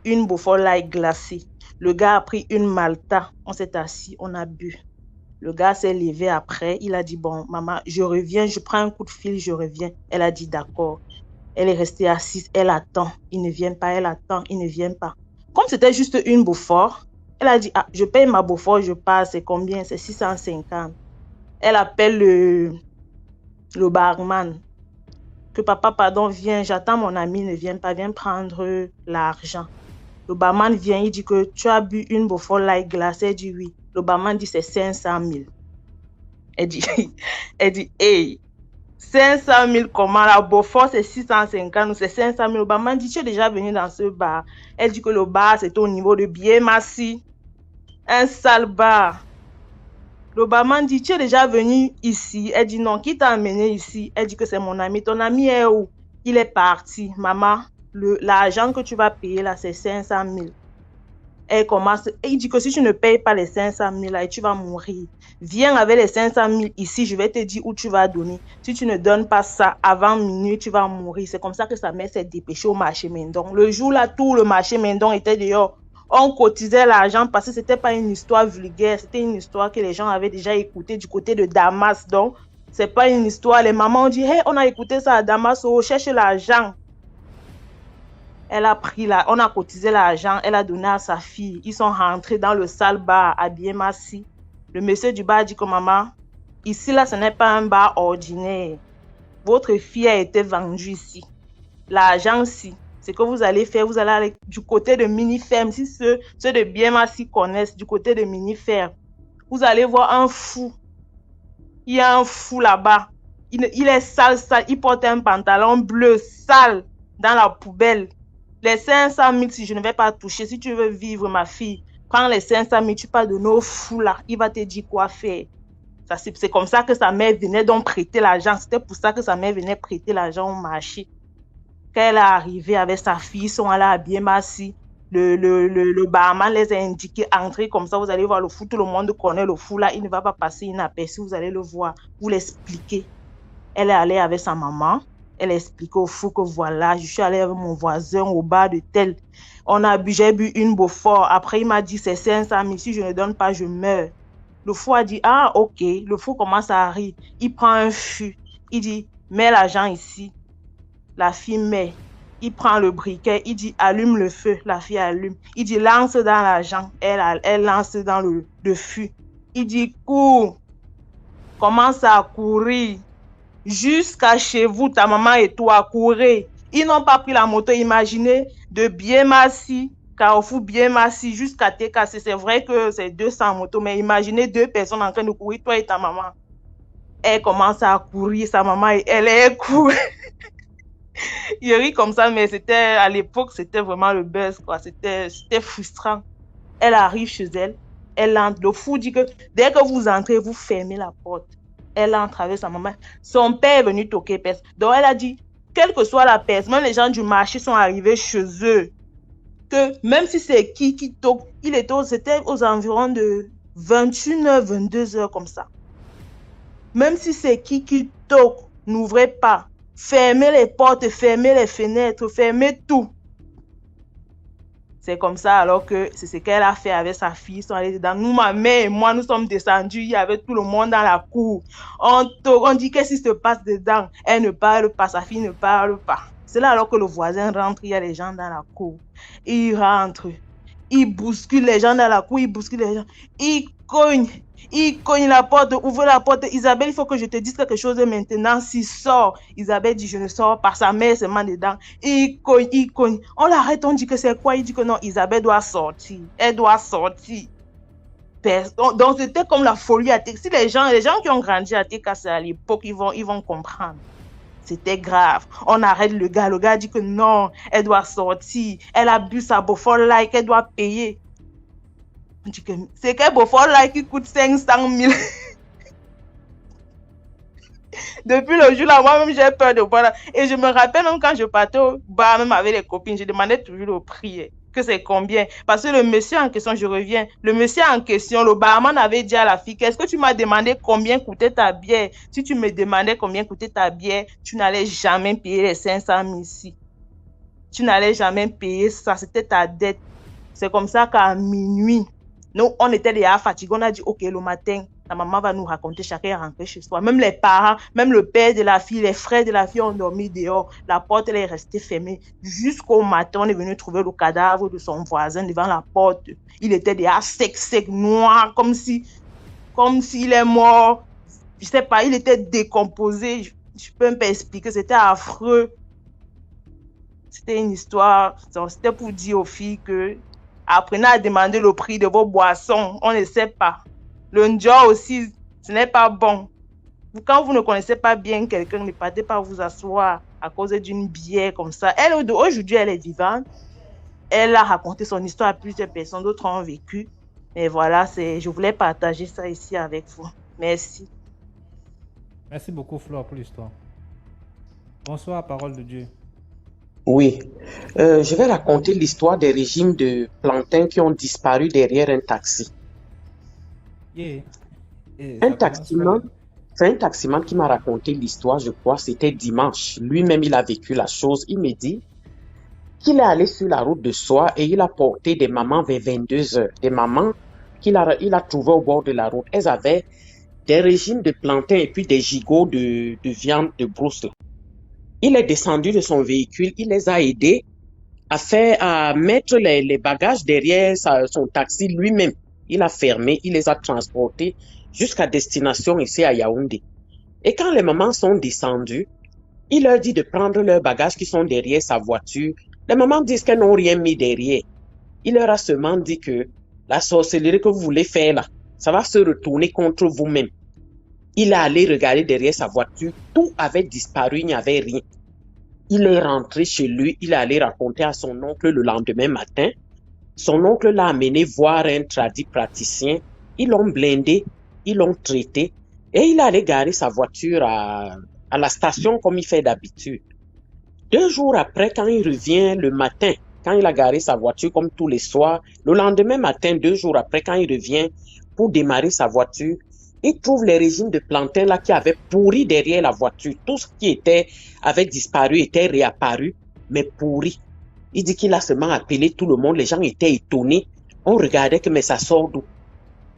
Une Beaufort Light glacée. Le gars a pris une Malta. On s'est assis, on a bu. Le gars s'est levé après. Il a dit, bon, maman, je reviens, je prends un coup de fil, je reviens. Elle a dit, d'accord. Elle est restée assise, elle attend. Il ne vient pas, elle attend, il ne vient pas. Comme c'était juste une Beaufort, elle a dit, ah, je paye ma Beaufort, je passe, c'est combien? C'est 650. Elle appelle le barman. Que papa, pardon, viens, j'attends mon ami, ne vient pas, viens prendre l'argent. Le barman vient, il dit que tu as bu une Beaufort Light glacée. Elle dit oui. Le barman dit c'est 500 000. Elle dit, hey, 500 000 comment? La Beaufort c'est 650 ou c'est 500 000. Le barman dit, tu es déjà venu dans ce bar. Elle dit que le bar c'est au niveau de Biémassi. Un sale bar. Le barman dit, tu es déjà venu ici. Elle dit non, qui t'a amené ici? Elle dit que c'est mon ami. Ton ami est où? Il est parti. Maman, l'argent que tu vas payer là, c'est 500 000. Elle commence, et il dit que si tu ne payes pas les 500 000 là, tu vas mourir. Viens avec les 500 000 ici, je vais te dire où tu vas donner. Si tu ne donnes pas ça avant minuit, tu vas mourir. C'est comme ça que sa mère s'est dépêchée au marché Mendon. Le jour là, tout le marché Mendon était dehors. On cotisait l'argent parce que c'était pas une histoire vulgaire, c'était une histoire que les gens avaient déjà écoutée du côté de Damas. Donc, c'est pas une histoire. Les mamans ont dit, hey, on a écouté ça à Damas, oh, cherche l'argent. Elle a pris on a cotisé l'argent, elle a donné à sa fille. Ils sont rentrés dans le sale bar à Biémassi. Le monsieur du bar dit que maman, ici là, ce n'est pas un bar ordinaire. Votre fille a été vendue ici. L'argent, si. C'est que vous allez faire, vous allez aller du côté de Miniferme. Si ceux de Biémassi connaissent, du côté de Miniferme, vous allez voir un fou. Il y a un fou là-bas. Il est sale. Il porte un pantalon bleu sale dans la poubelle. Les 500 000, si je ne vais pas toucher, si tu veux vivre, ma fille, prends les 500 000, tu pars de nos fous là. Il va te dire quoi faire. C'est comme ça que sa mère venait donc prêter l'argent. C'était pour ça que sa mère venait prêter l'argent au marché. Quand elle est arrivée avec sa fille, ils sont allés à Biémassi. Le barman les a indiqués, entrez comme ça, vous allez voir le fou. Tout le monde connaît le fou là. Il ne va pas passer inaperçu, vous allez le voir. Vous l'expliquez. Elle est allée avec sa maman. Elle explique au fou que voilà, je suis allée avec mon voisin au bar de tel. J'ai bu une Beaufort. Après, il m'a dit, c'est 500 000. Si je ne donne pas, je meurs. Le fou a dit, ah, ok. Le fou commence à rire. Il prend un fût. Il dit, mets l'argent ici. La fille met. Il prend le briquet. Il dit, allume le feu. La fille allume. Il dit, lance dans l'argent. Elle lance dans le fût. Il dit, cours. commence à courir jusqu'à chez vous, ta maman et toi, courir. Ils n'ont pas pris la moto, imaginez, de Biémassi, Carrefour Biémassi jusqu'à TKC. C'est vrai que c'est 200 motos, mais imaginez 2 personnes en train de courir, toi et ta maman. Elle commence à courir, sa maman, elle est courue. Il rit comme ça, mais c'était à l'époque, c'était vraiment le buzz, quoi. C'était frustrant. Elle arrive chez elle, elle entre. Le fou dit que dès que vous entrez, vous fermez la porte. Elle entre avec sa maman. Son père est venu toquer personne. Donc elle a dit, quelle que soit la personne, même les gens du marché sont arrivés chez eux, que même si c'est qui toque, c'était aux environs de 21h, 22h comme ça. Même si c'est qui toque, n'ouvrez pas. Fermez les portes, fermez les fenêtres, fermez tout. C'est comme ça alors que c'est ce qu'elle a fait avec sa fille. Ils sont allés dedans. Nous, ma mère et moi, nous sommes descendus. Il y avait tout le monde dans la cour. On dit qu'est-ce qui se passe dedans. Elle ne parle pas, sa fille ne parle pas. C'est là alors que le voisin rentre, il y a les gens dans la cour. Il rentre, il bouscule les gens dans la cour, il bouscule les gens. Il cogne la porte, ouvre la porte. Isabelle, il faut que je te dise quelque chose maintenant. S'il sort, Isabelle dit je ne sors pas. Sa mère se met dedans. Il cogne. On l'arrête, on dit que c'est quoi? Il dit que non, Isabelle doit sortir. Elle doit sortir. Donc c'était comme la folie à TK. Si les gens qui ont grandi à TK à l'époque, ils vont comprendre. C'était grave. On arrête le gars. Le gars dit que non, elle doit sortir. Elle a bu sa Beaufort Light, elle doit payer. On dit que c'est quel Beaufort Light qui coûte 500 000. Depuis le jour là, moi-même j'ai peur de boire. Et je me rappelle même quand je partais au bar, même avec les copines, je demandais toujours le prix. Que c'est combien? Parce que le monsieur en question, je reviens, le monsieur en question, le barman avait dit à la fille, est-ce que tu m'as demandé combien coûtait ta bière? Si tu me demandais combien coûtait ta bière, tu n'allais jamais payer les 500 000 ici. Tu n'allais jamais payer ça, c'était ta dette. C'est comme ça qu'à minuit, nous, on était déjà fatigués, on a dit, ok, le matin, la maman va nous raconter, chacun est rentré chez soi. Même les parents, même le père de la fille, les frères de la fille ont dormi dehors. La porte, elle est restée fermée. Jusqu'au matin, on est venu trouver le cadavre de son voisin devant la porte. Il était déjà sec, noir, comme s'il est mort. Je sais pas, il était décomposé. Je peux même pas expliquer, c'était affreux. C'était une histoire, c'était pour dire aux filles que apprenez à demander le prix de vos boissons. On ne sait pas. Le njor aussi, ce n'est pas bon. Quand vous ne connaissez pas bien quelqu'un, ne partez pas vous asseoir à cause d'une bière comme ça. Elle, aujourd'hui, elle est vivante. Elle a raconté son histoire à plusieurs personnes, d'autres ont vécu. Mais voilà, je voulais partager ça ici avec vous. Merci. Merci beaucoup, Flore, pour l'histoire. Bonsoir, parole de Dieu. Oui, je vais raconter l'histoire des régimes de plantains qui ont disparu derrière un taxi. Yeah. Un taximan qui m'a raconté l'histoire, je crois, c'était dimanche. Lui-même, il a vécu la chose. Il me dit qu'il est allé sur la route de Soie et il a porté des mamans vers 22h. Des mamans qu'il a trouvées au bord de la route. Elles avaient des régimes de plantains et puis des gigots de viande de brousse. Il est descendu de son véhicule, il les a aidés à mettre les bagages derrière son taxi lui-même. Il a fermé, il les a transportés jusqu'à destination ici à Yaoundé. Et quand les mamans sont descendues, il leur dit de prendre leurs bagages qui sont derrière sa voiture. Les mamans disent qu'elles n'ont rien mis derrière. Il leur a seulement dit que la sorcellerie que vous voulez faire là, ça va se retourner contre vous-même. Il est allé regarder derrière sa voiture, tout avait disparu, il n'y avait rien. Il est rentré chez lui, il est allé raconter à son oncle le lendemain matin. Son oncle l'a amené voir un tradit praticien. Ils l'ont blindé, ils l'ont traité et il est allé garer sa voiture à la station comme il fait d'habitude. 2 jours après, quand il revient le matin, quand il a garé sa voiture comme tous les soirs, le lendemain matin, 2 jours après, quand il revient pour démarrer sa voiture, il trouve les régimes de plantains là qui avaient pourri derrière la voiture. Tout ce qui avait disparu était réapparu, mais pourri. Il dit qu'il a seulement appelé tout le monde. Les gens étaient étonnés. On regardait que mais ça sort d'où?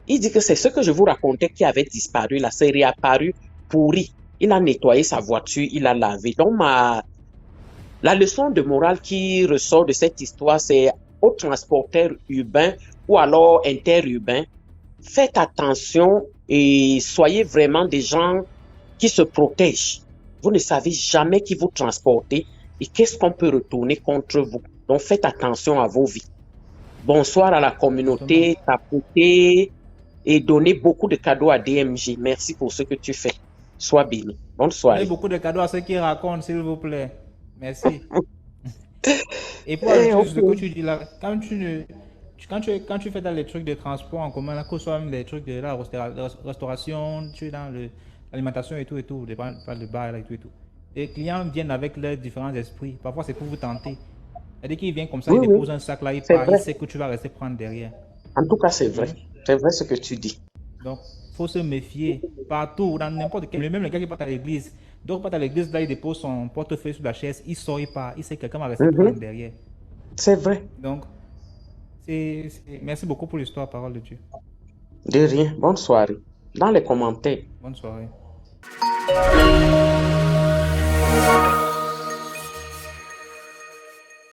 Il dit que c'est ce que je vous racontais qui avait disparu là. C'est réapparu pourri. Il a nettoyé sa voiture, il a lavé. Donc la leçon de morale qui ressort de cette histoire, c'est aux transporteurs urbains ou alors interurbains. Faites attention Et soyez vraiment des gens qui se protègent. Vous ne savez jamais qui vous transportez et qu'est-ce qu'on peut retourner contre vous. Donc faites attention à vos vies. Bonsoir à la communauté, tapotez et donnez beaucoup de cadeaux à DMJ. Merci pour ce que tu fais. Sois béni. Bonne soirée. Donnez beaucoup de cadeaux à ceux qui racontent, s'il vous plaît. Merci. Et pour ajouter ce que tu dis là, quand tu fais dans les trucs de transport en commun, là, que ce soit même des trucs de la restauration, tu es dans l'alimentation et tout, pas le bar là, et tout. Les clients viennent avec leurs différents esprits. Parfois, c'est pour vous tenter. C'est-à-dire qu'il vient comme ça, il dépose un sac là, il part, il sait que tu vas rester prendre derrière. En tout cas, c'est vrai. C'est vrai ce que tu dis. Donc, il faut se méfier partout, dans n'importe quel. Même le gars qui part à l'église. Donc, part à l'église, là, il dépose son portefeuille sur la chaise, il sort, il part, il sait que quelqu'un va rester prendre derrière. C'est vrai. Donc, merci beaucoup pour l'histoire, parole de Dieu. De rien. Bonne soirée. Dans les commentaires. Bonne soirée.